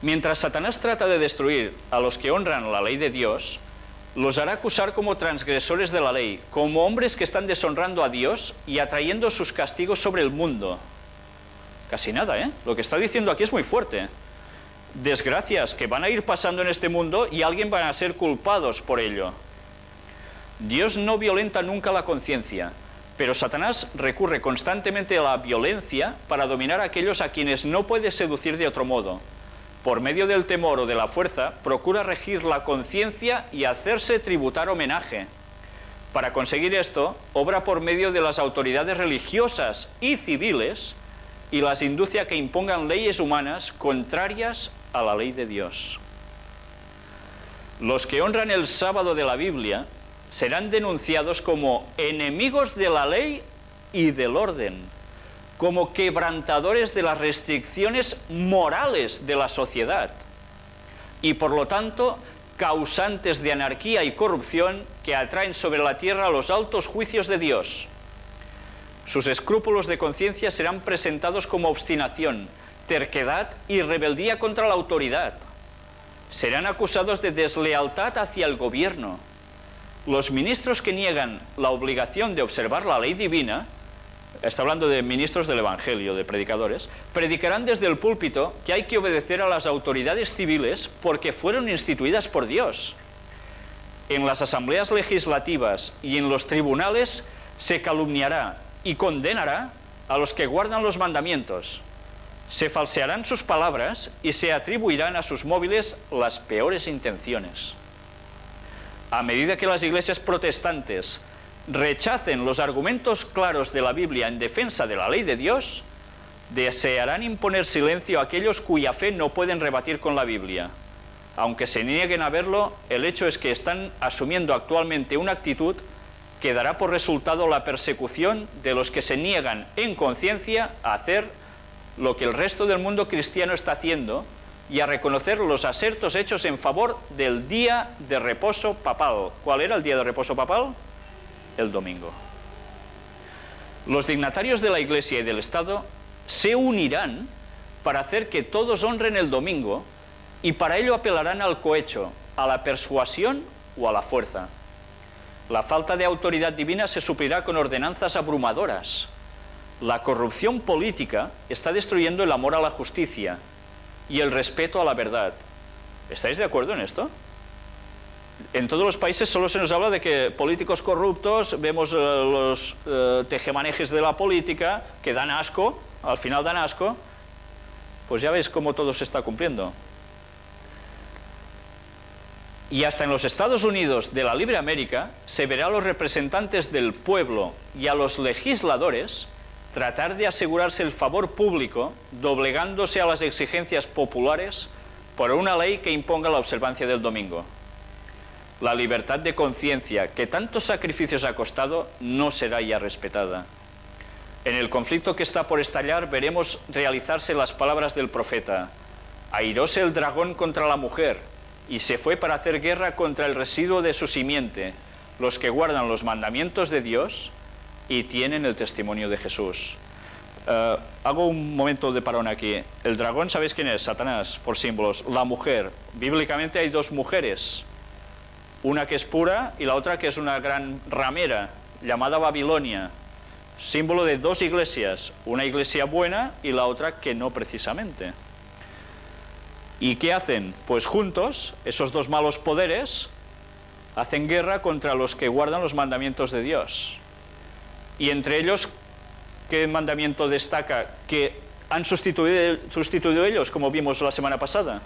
Mientras Satanás trata de destruir a los que honran la ley de Dios, los hará acusar como transgresores de la ley, como hombres que están deshonrando a Dios y atrayendo sus castigos sobre el mundo. Casi nada, ¿eh? Lo que está diciendo aquí es muy fuerte. Desgracias que van a ir pasando en este mundo y alguien van a ser culpados por ello. Dios no violenta nunca la conciencia, pero Satanás recurre constantemente a la violencia para dominar a aquellos a quienes no puede seducir de otro modo. Por medio del temor o de la fuerza, procura regir la conciencia y hacerse tributar homenaje. Para conseguir esto, obra por medio de las autoridades religiosas y civiles y las induce a que impongan leyes humanas contrarias a la ley de Dios. Los que honran el sábado de la Biblia serán denunciados como enemigos de la ley y del orden, como quebrantadores de las restricciones morales de la sociedad y por lo tanto causantes de anarquía y corrupción que atraen sobre la tierra los altos juicios de Dios. Sus escrúpulos de conciencia serán presentados como obstinación, terquedad y rebeldía contra la autoridad. Serán acusados de deslealtad hacia el gobierno. Los ministros que niegan la obligación de observar la ley divina, está hablando de ministros del Evangelio, de predicadores, predicarán desde el púlpito que hay que obedecer a las autoridades civiles porque fueron instituidas por Dios. En las asambleas legislativas y en los tribunales se calumniará y condenará a los que guardan los mandamientos. Se falsearán sus palabras y se atribuirán a sus móviles las peores intenciones. A medida que las iglesias protestantes rechacen los argumentos claros de la Biblia en defensa de la ley de Dios, desearán imponer silencio a aquellos cuya fe no pueden rebatir con la Biblia. Aunque se nieguen a verlo, el hecho es que están asumiendo actualmente una actitud que dará por resultado la persecución de los que se niegan en conciencia a hacer lo que el resto del mundo cristiano está haciendo y a reconocer los asertos hechos en favor del día de reposo papal. ¿Cuál era el día de reposo papal? El domingo. Los dignatarios de la Iglesia y del Estado se unirán para hacer que todos honren el domingo y para ello apelarán al cohecho, a la persuasión o a la fuerza. La falta de autoridad divina se suplirá con ordenanzas abrumadoras. La corrupción política está destruyendo el amor a la justicia y el respeto a la verdad. ¿Estáis de acuerdo en esto? En todos los países solo se nos habla de que políticos corruptos, vemos los tejemanejes de la política que dan asco, al final dan asco. Pues ya veis cómo todo se está cumpliendo. Y hasta en los Estados Unidos de la libre América se verá a los representantes del pueblo y a los legisladores tratar de asegurarse el favor público doblegándose a las exigencias populares por una ley que imponga la observancia del domingo. La libertad de conciencia que tantos sacrificios ha costado no será ya respetada. En el conflicto que está por estallar veremos realizarse las palabras del profeta: airóse el dragón contra la mujer y se fue para hacer guerra contra el residuo de su simiente, los que guardan los mandamientos de Dios y tienen el testimonio de Jesús. Hago un momento de parón aquí. El dragón, ¿sabéis quién es? Satanás, por símbolos. La mujer. Bíblicamente hay dos mujeres. Una que es pura y la otra que es una gran ramera, llamada Babilonia. Símbolo de dos iglesias. Una iglesia buena y la otra que no precisamente. ¿Y qué hacen? Pues juntos, esos dos malos poderes hacen guerra contra los que guardan los mandamientos de Dios. Y entre ellos, ¿qué mandamiento destaca que han sustituido ellos, como vimos la semana pasada?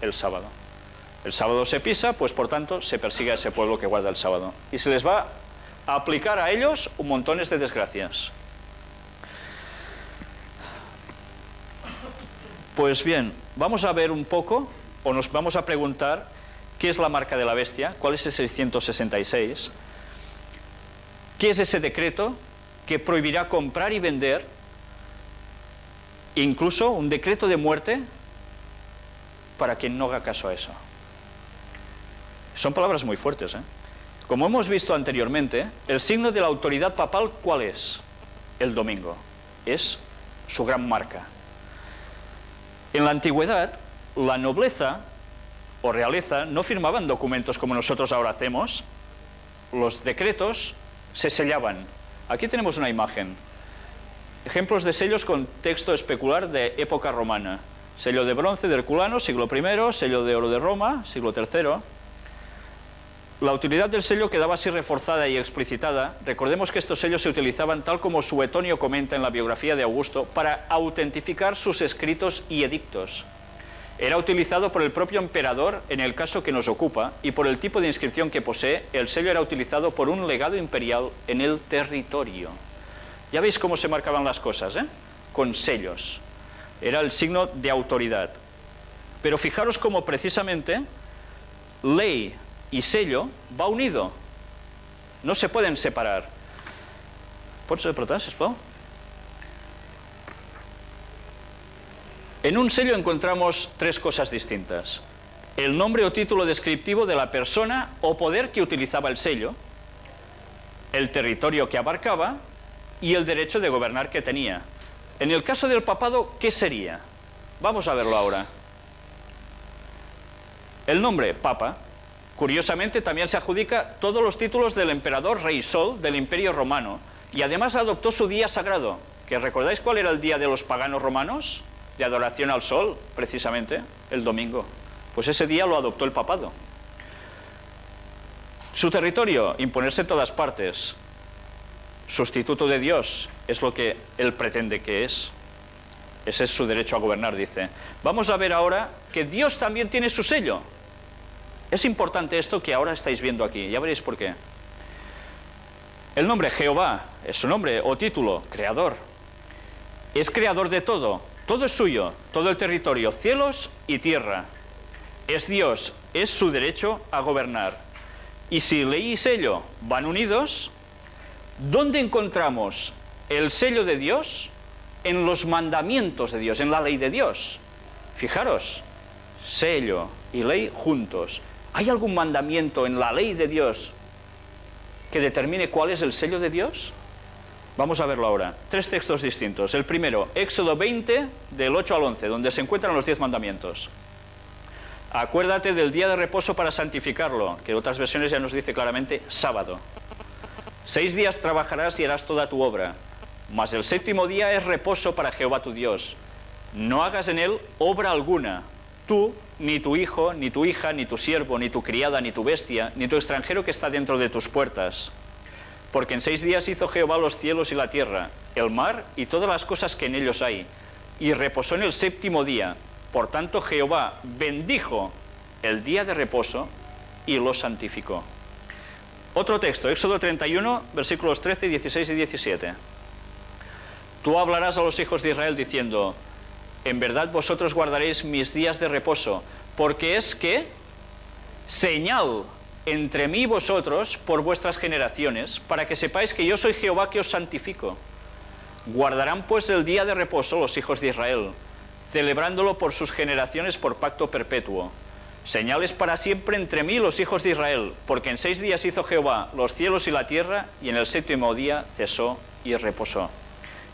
El sábado. El sábado se pisa, pues por tanto se persigue a ese pueblo que guarda el sábado. Y se les va a aplicar a ellos un montón de desgracias. Pues bien, vamos a ver un poco, o nos vamos a preguntar, ¿qué es la marca de la bestia? ¿Cuál es el 666? ¿Qué es ese decreto que prohibirá comprar y vender? Incluso un decreto de muerte para quien no haga caso a eso. Son palabras muy fuertes, ¿eh? Como hemos visto anteriormente, el signo de la autoridad papal, ¿cuál es? El domingo. Es su gran marca. En la antigüedad, la nobleza o realeza no firmaban documentos como nosotros ahora hacemos. Los decretos se sellaban. Aquí tenemos una imagen. Ejemplos de sellos con texto especular de época romana. Sello de bronce de Herculano, siglo I, sello de oro de Roma, siglo III. La utilidad del sello quedaba así reforzada y explicitada. Recordemos que estos sellos se utilizaban, tal como Suetonio comenta en la biografía de Augusto, para autentificar sus escritos y edictos. Era utilizado por el propio emperador en el caso que nos ocupa, y por el tipo de inscripción que posee, el sello era utilizado por un legado imperial en el territorio. Ya veis cómo se marcaban las cosas, ¿eh? Con sellos. Era el signo de autoridad. Pero fijaros cómo precisamente ley y sello va unido. No se pueden separar. ¿Pots apretar, sisplau? En un sello encontramos tres cosas distintas: el nombre o título descriptivo de la persona o poder que utilizaba el sello, el territorio que abarcaba y el derecho de gobernar que tenía. En el caso del papado, ¿qué sería? Vamos a verlo ahora. El nombre, Papa, curiosamente también se adjudica todos los títulos del emperador Rey Sol del Imperio Romano, y además adoptó su día sagrado, que ¿recordáis cuál era el día de los paganos romanos? De adoración al sol, precisamente, el domingo. Pues ese día lo adoptó el papado. Su territorio, imponerse en todas partes. Sustituto de Dios, es lo que él pretende que es. Ese es su derecho a gobernar, dice. Vamos a ver ahora que Dios también tiene su sello. Es importante esto que ahora estáis viendo aquí, ya veréis por qué. El nombre Jehová es su nombre o título, creador. Es creador de todo. Todo es suyo, todo el territorio, cielos y tierra. Es Dios, es su derecho a gobernar. Y si ley y sello van unidos, ¿dónde encontramos el sello de Dios? En los mandamientos de Dios, en la ley de Dios. Fijaros, sello y ley juntos. ¿Hay algún mandamiento en la ley de Dios que determine cuál es el sello de Dios? Vamos a verlo ahora. Tres textos distintos. El primero, Éxodo 20, del 8 al 11, donde se encuentran los 10 mandamientos. Acuérdate del día de reposo para santificarlo, que en otras versiones ya nos dice claramente sábado. 6 días trabajarás y harás toda tu obra. Mas el séptimo día es reposo para Jehová tu Dios. No hagas en él obra alguna, tú, ni tu hijo, ni tu hija, ni tu siervo, ni tu criada, ni tu bestia, ni tu extranjero que está dentro de tus puertas. Porque en 6 días hizo Jehová los cielos y la tierra, el mar y todas las cosas que en ellos hay, y reposó en el séptimo día. Por tanto Jehová bendijo el día de reposo y lo santificó. Otro texto, Éxodo 31, versículos 13, 16 y 17. Tú hablarás a los hijos de Israel diciendo: en verdad vosotros guardaréis mis días de reposo, porque es que señal entre mí y vosotros por vuestras generaciones, para que sepáis que yo soy Jehová que os santifico. Guardarán pues el día de reposo los hijos de Israel, celebrándolo por sus generaciones por pacto perpetuo. Señales para siempre entre mí y los hijos de Israel, porque en 6 días hizo Jehová los cielos y la tierra, y en el séptimo día cesó y reposó.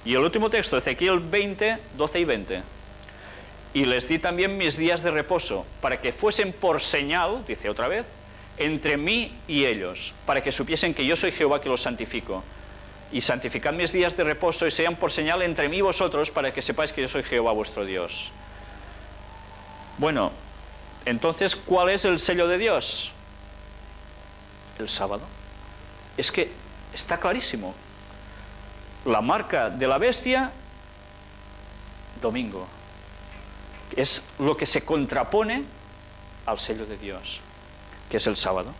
Y el último texto, Ezequiel 20, 12 y 20. Y les di también mis días de reposo, para que fuesen por señal, dice otra vez, entre mí y ellos, para que supiesen que yo soy Jehová que los santifico. Y santificad mis días de reposo y sean por señal entre mí y vosotros, para que sepáis que yo soy Jehová vuestro Dios. Bueno, entonces, ¿cuál es el sello de Dios? El sábado. Es que está clarísimo. La marca de la bestia, domingo. Es lo que se contrapone al sello de Dios, que es el sábado.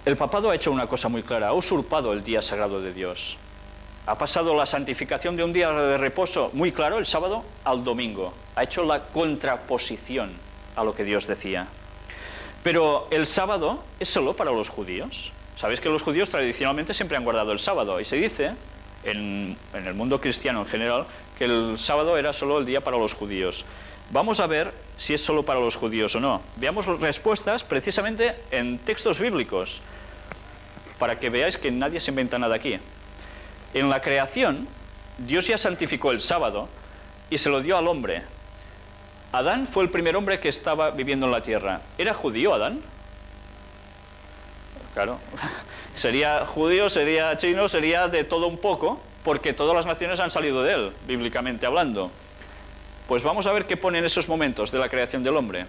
El papado ha hecho una cosa muy clara, ha usurpado el día sagrado de Dios. Ha pasado la santificación de un día de reposo muy claro, el sábado, al domingo. Ha hecho la contraposición a lo que Dios decía. Pero el sábado es solo para los judíos. Sabéis que los judíos tradicionalmente siempre han guardado el sábado, y se dice, en el mundo cristiano en general, que el sábado era solo el día para los judíos. Vamos a ver si es solo para los judíos o no. Veamos las respuestas precisamente en textos bíblicos, para que veáis que nadie se inventa nada aquí. En la creación, Dios ya santificó el sábado y se lo dio al hombre. Adán fue el primer hombre que estaba viviendo en la tierra. ¿Era judío Adán? Claro, sería judío, sería chino, sería de todo un poco, porque todas las naciones han salido de él, bíblicamente hablando. Pues vamos a ver qué pone en esos momentos de la creación del hombre.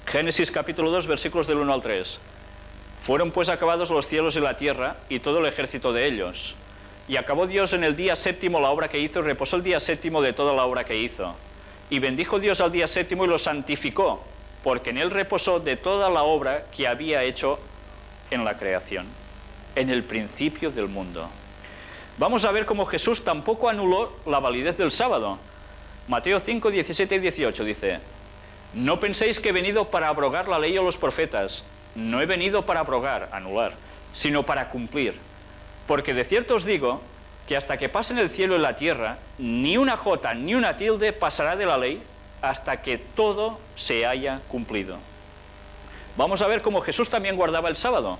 Génesis capítulo 2, versículos del 1 al 3. Fueron pues acabados los cielos y la tierra, y todo el ejército de ellos. Y acabó Dios en el día séptimo la obra que hizo, y reposó el día séptimo de toda la obra que hizo. Y bendijo Dios al día séptimo y lo santificó, porque en él reposó de toda la obra que había hecho en la creación, en el principio del mundo. Vamos a ver cómo Jesús tampoco anuló la validez del sábado. Mateo 5, 17 y 18 dice: no penséis que he venido para abrogar la ley o los profetas. No he venido para abrogar, anular, sino para cumplir. Porque de cierto os digo que hasta que pasen el cielo y la tierra, ni una jota ni una tilde pasará de la ley hasta que todo se haya cumplido. Vamos a ver cómo Jesús también guardaba el sábado.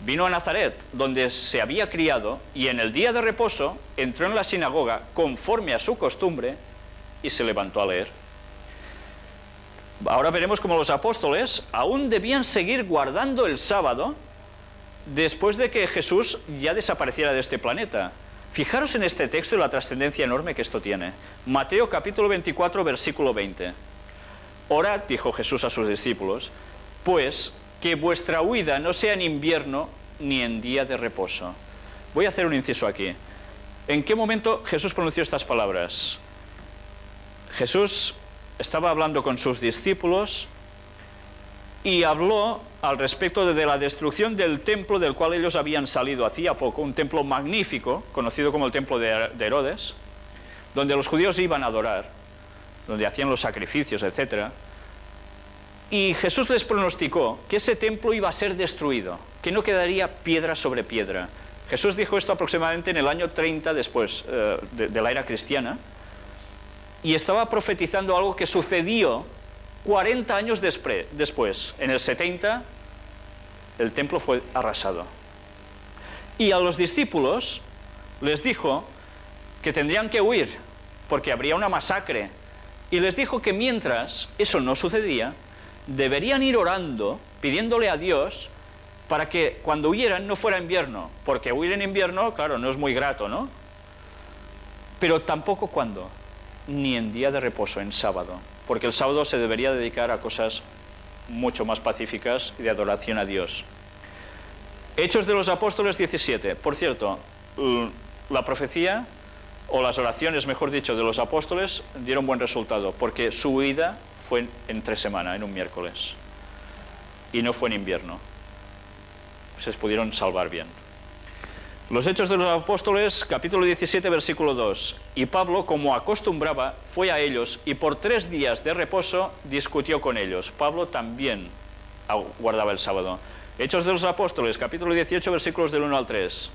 Vino a Nazaret, donde se había criado, y en el día de reposo entró en la sinagoga conforme a su costumbre y se levantó a leer. Ahora veremos cómo los apóstoles aún debían seguir guardando el sábado después de que Jesús ya desapareciera de este planeta. Fijaros en este texto y la trascendencia enorme que esto tiene. Mateo capítulo 24, versículo 20. Orad, dijo Jesús a sus discípulos, pues que vuestra huida no sea en invierno ni en día de reposo. Voy a hacer un inciso aquí. ¿En qué momento Jesús pronunció estas palabras? Jesús estaba hablando con sus discípulos y habló al respecto de la destrucción del templo del cual ellos habían salido hacía poco, un templo magnífico, conocido como el templo de Herodes, donde los judíos iban a adorar, donde hacían los sacrificios, etc. Y Jesús les pronosticó que ese templo iba a ser destruido, que no quedaría piedra sobre piedra. Jesús dijo esto aproximadamente en el año 30 después de la era cristiana, y estaba profetizando algo que sucedió 40 años después. En el 70 el templo fue arrasado. Y a los discípulos les dijo que tendrían que huir porque habría una masacre. Y les dijo que mientras eso no sucedía, deberían ir orando, pidiéndole a Dios para que cuando huyeran no fuera invierno, porque huir en invierno, claro, no es muy grato, ¿no? Pero tampoco cuando, ni en día de reposo, en sábado, porque el sábado se debería dedicar a cosas mucho más pacíficas y de adoración a Dios. Hechos de los Apóstoles 17. Por cierto, la profecía, o las oraciones, mejor dicho, de los apóstoles dieron buen resultado, porque su huida fue en 3 semanas, en un miércoles, y no fue en invierno. Se pudieron salvar bien. Los Hechos de los Apóstoles, capítulo 17, versículo 2. Y Pablo, como acostumbraba, fue a ellos, y por 3 días de reposo discutió con ellos. Pablo también guardaba el sábado. Hechos de los Apóstoles, capítulo 18, versículos del 1 al 3.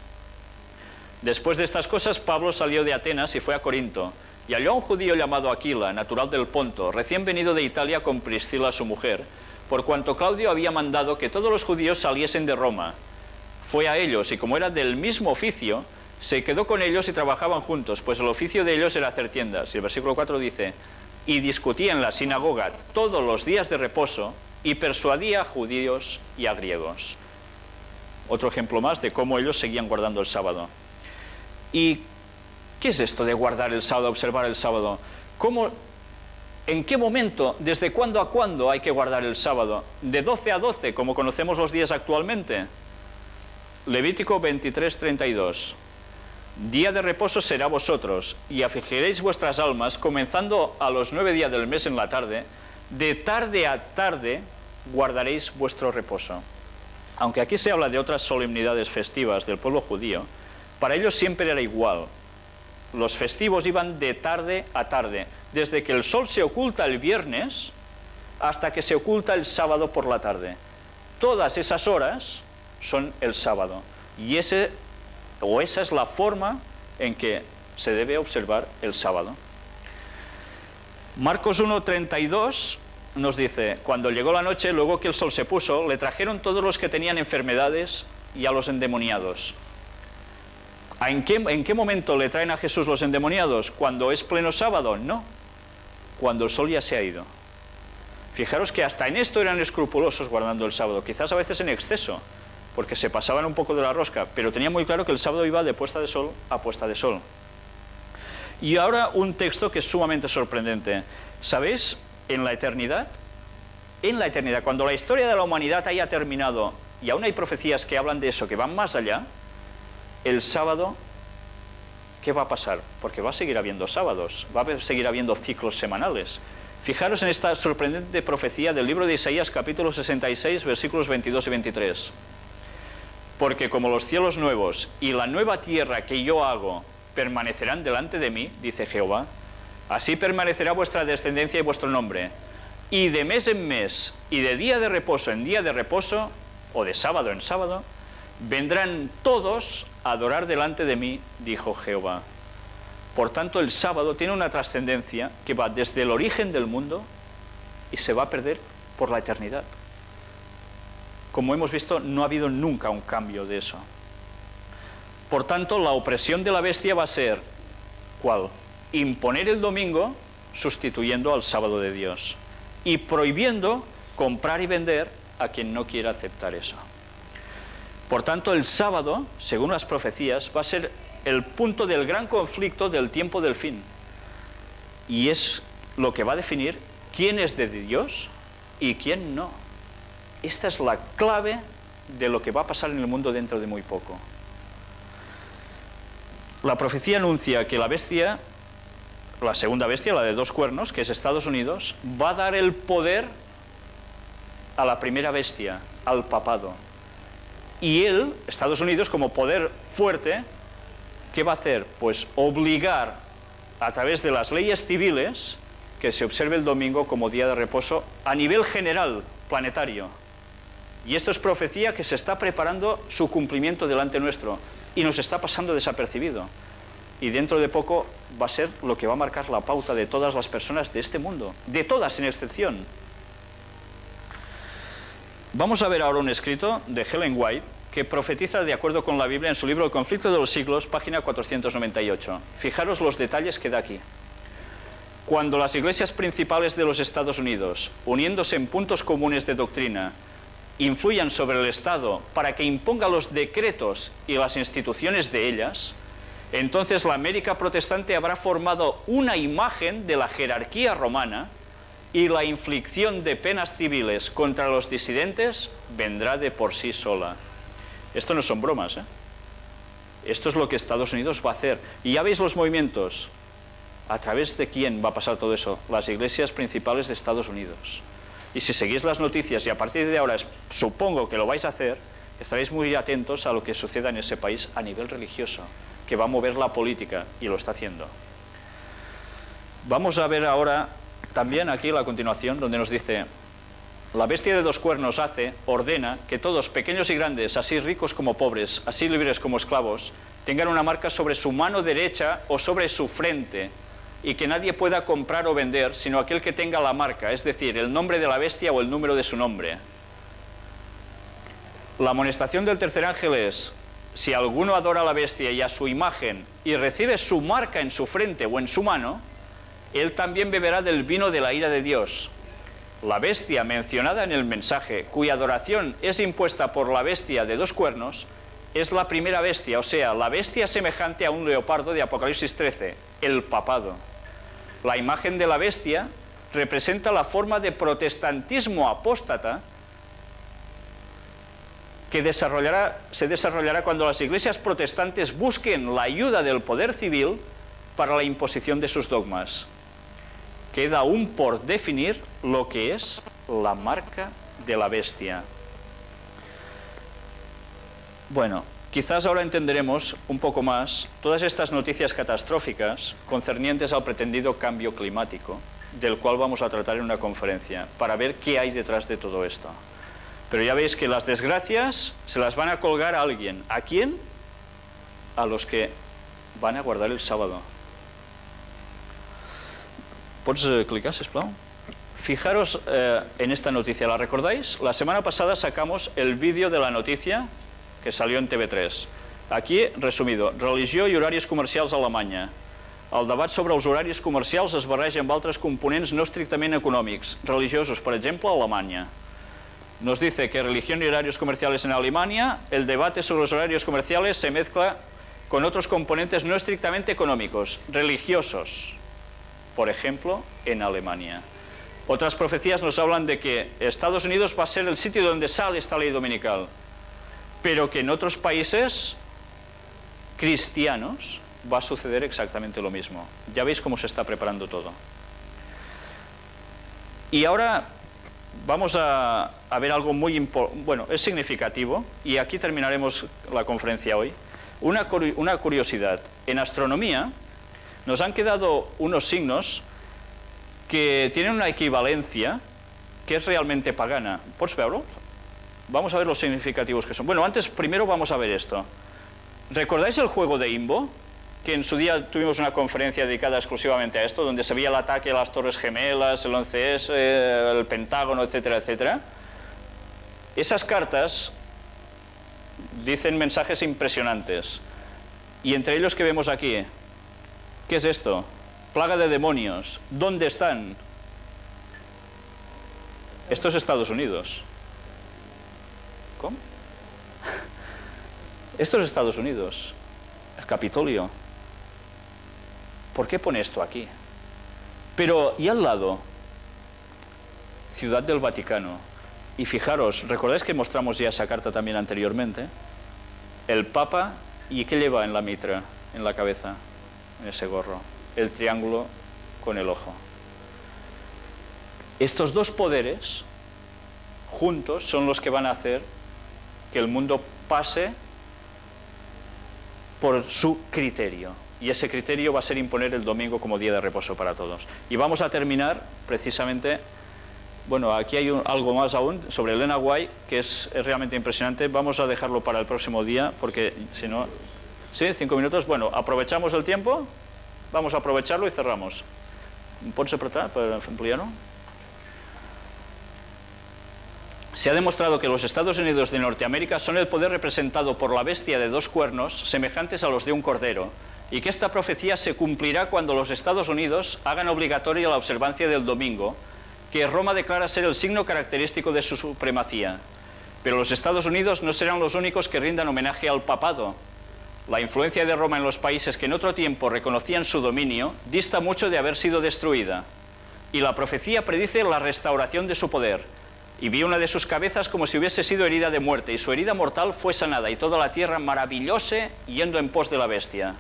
Después de estas cosas, Pablo salió de Atenas y fue a Corinto, y halló a un judío llamado Aquila, natural del Ponto, recién venido de Italia con Priscila su mujer, por cuanto Claudio había mandado que todos los judíos saliesen de Roma. Fue a ellos, y como era del mismo oficio, se quedó con ellos y trabajaban juntos, pues el oficio de ellos era hacer tiendas. Y el versículo 4 dice, y discutía en la sinagoga todos los días de reposo, y persuadía a judíos y a griegos. Otro ejemplo más de cómo ellos seguían guardando el sábado. ¿Y qué es esto de guardar el sábado, observar el sábado? ¿En qué momento, desde cuándo a cuándo hay que guardar el sábado? ¿De 12 a 12, como conocemos los días actualmente? Levítico 23, 32. Día de reposo será vosotros, y afligiréis vuestras almas, comenzando a los 9 días del mes en la tarde, de tarde a tarde guardaréis vuestro reposo. Aunque aquí se habla de otras solemnidades festivas del pueblo judío, para ellos siempre era igual. Los festivos iban de tarde a tarde, desde que el sol se oculta el viernes hasta que se oculta el sábado por la tarde. Todas esas horas son el sábado. Y esa es la forma en que se debe observar el sábado. Marcos 1:32 nos dice, cuando llegó la noche, luego que el sol se puso, le trajeron todos los que tenían enfermedades y a los endemoniados. ¿En qué momento le traen a Jesús los endemoniados? ¿Cuando es pleno sábado? No, cuando el sol ya se ha ido. Fijaros que hasta en esto eran escrupulosos guardando el sábado, quizás a veces en exceso, porque se pasaban un poco de la rosca, pero tenían muy claro que el sábado iba de puesta de sol a puesta de sol. Y ahora un texto que es sumamente sorprendente. ¿Sabéis? En la eternidad, cuando la historia de la humanidad haya terminado, y aún hay profecías que hablan de eso, que van más allá, el sábado, ¿qué va a pasar? Porque va a seguir habiendo sábados, va a seguir habiendo ciclos semanales. Fijaros en esta sorprendente profecía del libro de Isaías, capítulo 66, versículos 22 y 23. Porque como los cielos nuevos y la nueva tierra que yo hago permanecerán delante de mí, dice Jehová, así permanecerá vuestra descendencia y vuestro nombre. Y de mes en mes, y de día de reposo en día de reposo, o de sábado en sábado, vendrán todos a adorar delante de mí, dijo Jehová. Por tanto, el sábado tiene una trascendencia que va desde el origen del mundo y se va a perder por la eternidad. Como hemos visto, no ha habido nunca un cambio de eso. Por tanto, la opresión de la bestia va a ser, ¿cuál? Imponer el domingo sustituyendo al sábado de Dios y prohibiendo comprar y vender a quien no quiera aceptar eso. Por tanto, el sábado, según las profecías, va a ser el punto del gran conflicto del tiempo del fin. Y es lo que va a definir quién es de Dios y quién no. Esta es la clave de lo que va a pasar en el mundo dentro de muy poco. La profecía anuncia que la bestia, la segunda bestia, la de 2 cuernos, que es Estados Unidos, va a dar el poder a la primera bestia, al papado. Y él, Estados Unidos, como poder fuerte, ¿qué va a hacer? Pues obligar, a través de las leyes civiles, que se observe el domingo como día de reposo a nivel general, planetario. Y esto es profecía que se está preparando su cumplimiento delante nuestro y nos está pasando desapercibido. Y dentro de poco va a ser lo que va a marcar la pauta de todas las personas de este mundo, de todas sin excepción. Vamos a ver ahora un escrito de Ellen White que profetiza de acuerdo con la Biblia en su libro El conflicto de los siglos, página 498. Fijaros los detalles que da aquí. Cuando las iglesias principales de los Estados Unidos, uniéndose en puntos comunes de doctrina, influyan sobre el Estado para que imponga los decretos y las instituciones de ellas, entonces la América protestante habrá formado una imagen de la jerarquía romana y la inflicción de penas civiles contra los disidentes vendrá de por sí sola. Esto no son bromas, ¿eh? Esto es lo que Estados Unidos va a hacer. Y ya veis los movimientos. ¿A través de quién va a pasar todo eso? Las iglesias principales de Estados Unidos. Y si seguís las noticias, y a partir de ahora supongo que lo vais a hacer, estaréis muy atentos a lo que suceda en ese país a nivel religioso, que va a mover la política, y lo está haciendo. Vamos a ver ahora también aquí la continuación, donde nos dice: la bestia de dos cuernos ordena que todos, pequeños y grandes, así ricos como pobres, así libres como esclavos, tengan una marca sobre su mano derecha o sobre su frente, y que nadie pueda comprar o vender, sino aquel que tenga la marca, es decir, el nombre de la bestia o el número de su nombre. La amonestación del tercer ángel es: si alguno adora a la bestia y a su imagen, y recibe su marca en su frente o en su mano, él también beberá del vino de la ira de Dios. La bestia mencionada en el mensaje, cuya adoración es impuesta por la bestia de dos cuernos, es la primera bestia, o sea, la bestia semejante a un leopardo de Apocalipsis 13, el papado. La imagen de la bestia representa la forma de protestantismo apóstata que se desarrollará cuando las iglesias protestantes busquen la ayuda del poder civil para la imposición de sus dogmas. Queda aún por definir lo que es la marca de la bestia. Bueno, quizás ahora entenderemos un poco más todas estas noticias catastróficas concernientes al pretendido cambio climático, del cual vamos a tratar en una conferencia, para ver qué hay detrás de todo esto. Pero ya veis que las desgracias se las van a colgar a alguien. ¿A quién? A los que van a guardar el sábado. ¿Pots clicar, sisplau? Fijaros en esta noticia, ¿la recordáis? La semana pasada sacamos el vídeo de la noticia que salió en TV3. Aquí, resumido, religió i horaris comercials a Alemanya. El debat sobre els horaris comercials es barreja amb altres components no estrictament econòmics, religiosos, per exemple, a Alemanya. Nos dice que religión y horarios comerciales en Alemania, el debate sobre los horarios comerciales se mezcla con otros componentes no estrictamente económicos, religiosos. Por ejemplo, en Alemania. Otras profecías nos hablan de que Estados Unidos va a ser el sitio donde sale esta ley dominical, pero que en otros países cristianos va a suceder exactamente lo mismo. Ya veis cómo se está preparando todo. Y ahora vamos a ver algo muy importante, bueno, es significativo, y aquí terminaremos la conferencia hoy. Una curiosidad. En astronomía nos han quedado unos signos que tienen una equivalencia que es realmente pagana. ¿Pots verlo? Vamos a ver los significativos que son. Bueno, primero vamos a ver esto. ¿Recordáis el juego de Imbo? Que en su día tuvimos una conferencia dedicada exclusivamente a esto, donde se veía el ataque a las Torres Gemelas, el 11S, el Pentágono, etcétera, etcétera. Esas cartas dicen mensajes impresionantes. Y entre ellos que vemos aquí, ¿qué es esto? Plaga de demonios. ¿Dónde están? Esto es Estados Unidos. ¿Cómo? Esto es Estados Unidos. El Capitolio. ¿Por qué pone esto aquí? Pero, ¿y al lado? Ciudad del Vaticano. Y fijaros, ¿recordáis que mostramos ya esa carta también anteriormente? El Papa, ¿y qué lleva en la mitra, en la cabeza? En ese gorro. El triángulo con el ojo. Estos dos poderes juntos son los que van a hacer que el mundo pase por su criterio. Y ese criterio va a ser imponer el domingo como día de reposo para todos. Y vamos a terminar precisamente, bueno, aquí hay algo más aún sobre Elena White, que es realmente impresionante. Vamos a dejarlo para el próximo día, porque si no... ¿Sí? 5 minutos. Bueno, aprovechamos el tiempo. Vamos a aprovecharlo y cerramos. ¿Pots apretar para ampliarlo? Se ha demostrado que los Estados Unidos de Norteamérica son el poder representado por la bestia de dos cuernos semejantes a los de un cordero, y que esta profecía se cumplirá cuando los Estados Unidos hagan obligatoria la observancia del domingo, que Roma declara ser el signo característico de su supremacía. Pero los Estados Unidos no serán los únicos que rindan homenaje al papado. La influencia de Roma en los países que en otro tiempo reconocían su dominio dista mucho de haber sido destruida. Y la profecía predice la restauración de su poder. Y vi una de sus cabezas como si hubiese sido herida de muerte, y su herida mortal fue sanada, y toda la tierra maravillóse yendo en pos de la bestia.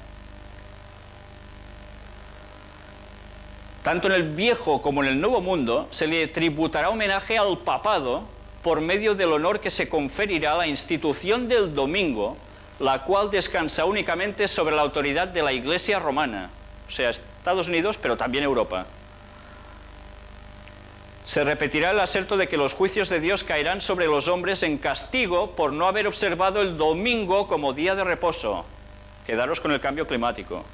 Tanto en el viejo como en el nuevo mundo se le tributará homenaje al papado por medio del honor que se conferirá a la institución del domingo, la cual descansa únicamente sobre la autoridad de la Iglesia romana, o sea, Estados Unidos, pero también Europa. Se repetirá el aserto de que los juicios de Dios caerán sobre los hombres en castigo por no haber observado el domingo como día de reposo. Quedaros con el cambio climático.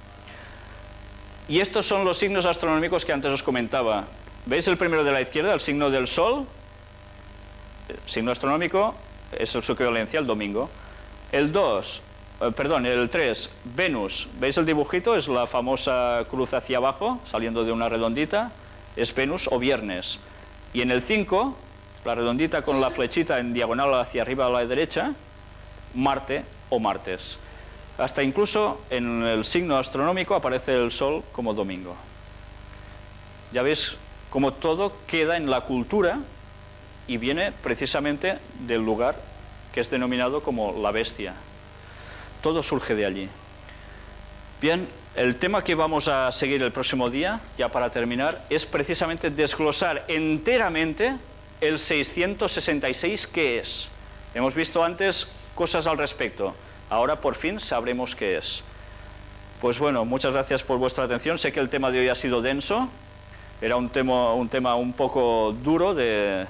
Y estos son los signos astronómicos que antes os comentaba. ¿Veis el primero de la izquierda, el signo del Sol? El signo astronómico es su equivalencia, el domingo. El 3, Venus. ¿Veis el dibujito? Es la famosa cruz hacia abajo, saliendo de una redondita. Es Venus o viernes. Y en el 5, la redondita con la flechita en diagonal hacia arriba a la derecha, Marte o martes. Hasta incluso en el signo astronómico aparece el Sol como domingo. Ya veis cómo todo queda en la cultura y viene precisamente del lugar que es denominado como la bestia. Todo surge de allí. Bien, el tema que vamos a seguir el próximo día, ya para terminar, es precisamente desglosar enteramente el 666 qué es. Hemos visto antes cosas al respecto. Ahora por fin sabremos qué es. Pues bueno, muchas gracias por vuestra atención. Sé que el tema de hoy ha sido denso. Era un tema un poco duro de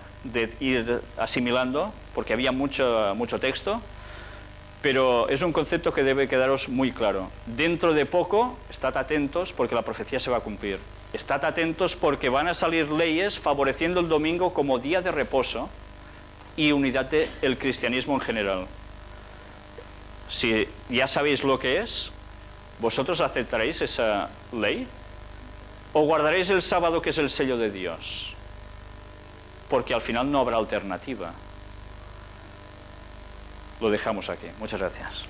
ir asimilando, porque había mucho texto. Pero es un concepto que debe quedaros muy claro. Dentro de poco, estad atentos porque la profecía se va a cumplir. Estad atentos porque van a salir leyes favoreciendo el domingo como día de reposo y unidad del cristianismo en general. Si ya sabéis lo que es, ¿vosotros aceptaréis esa ley? ¿O guardaréis el sábado, que es el sello de Dios? Porque al final no habrá alternativa. Lo dejamos aquí. Muchas gracias.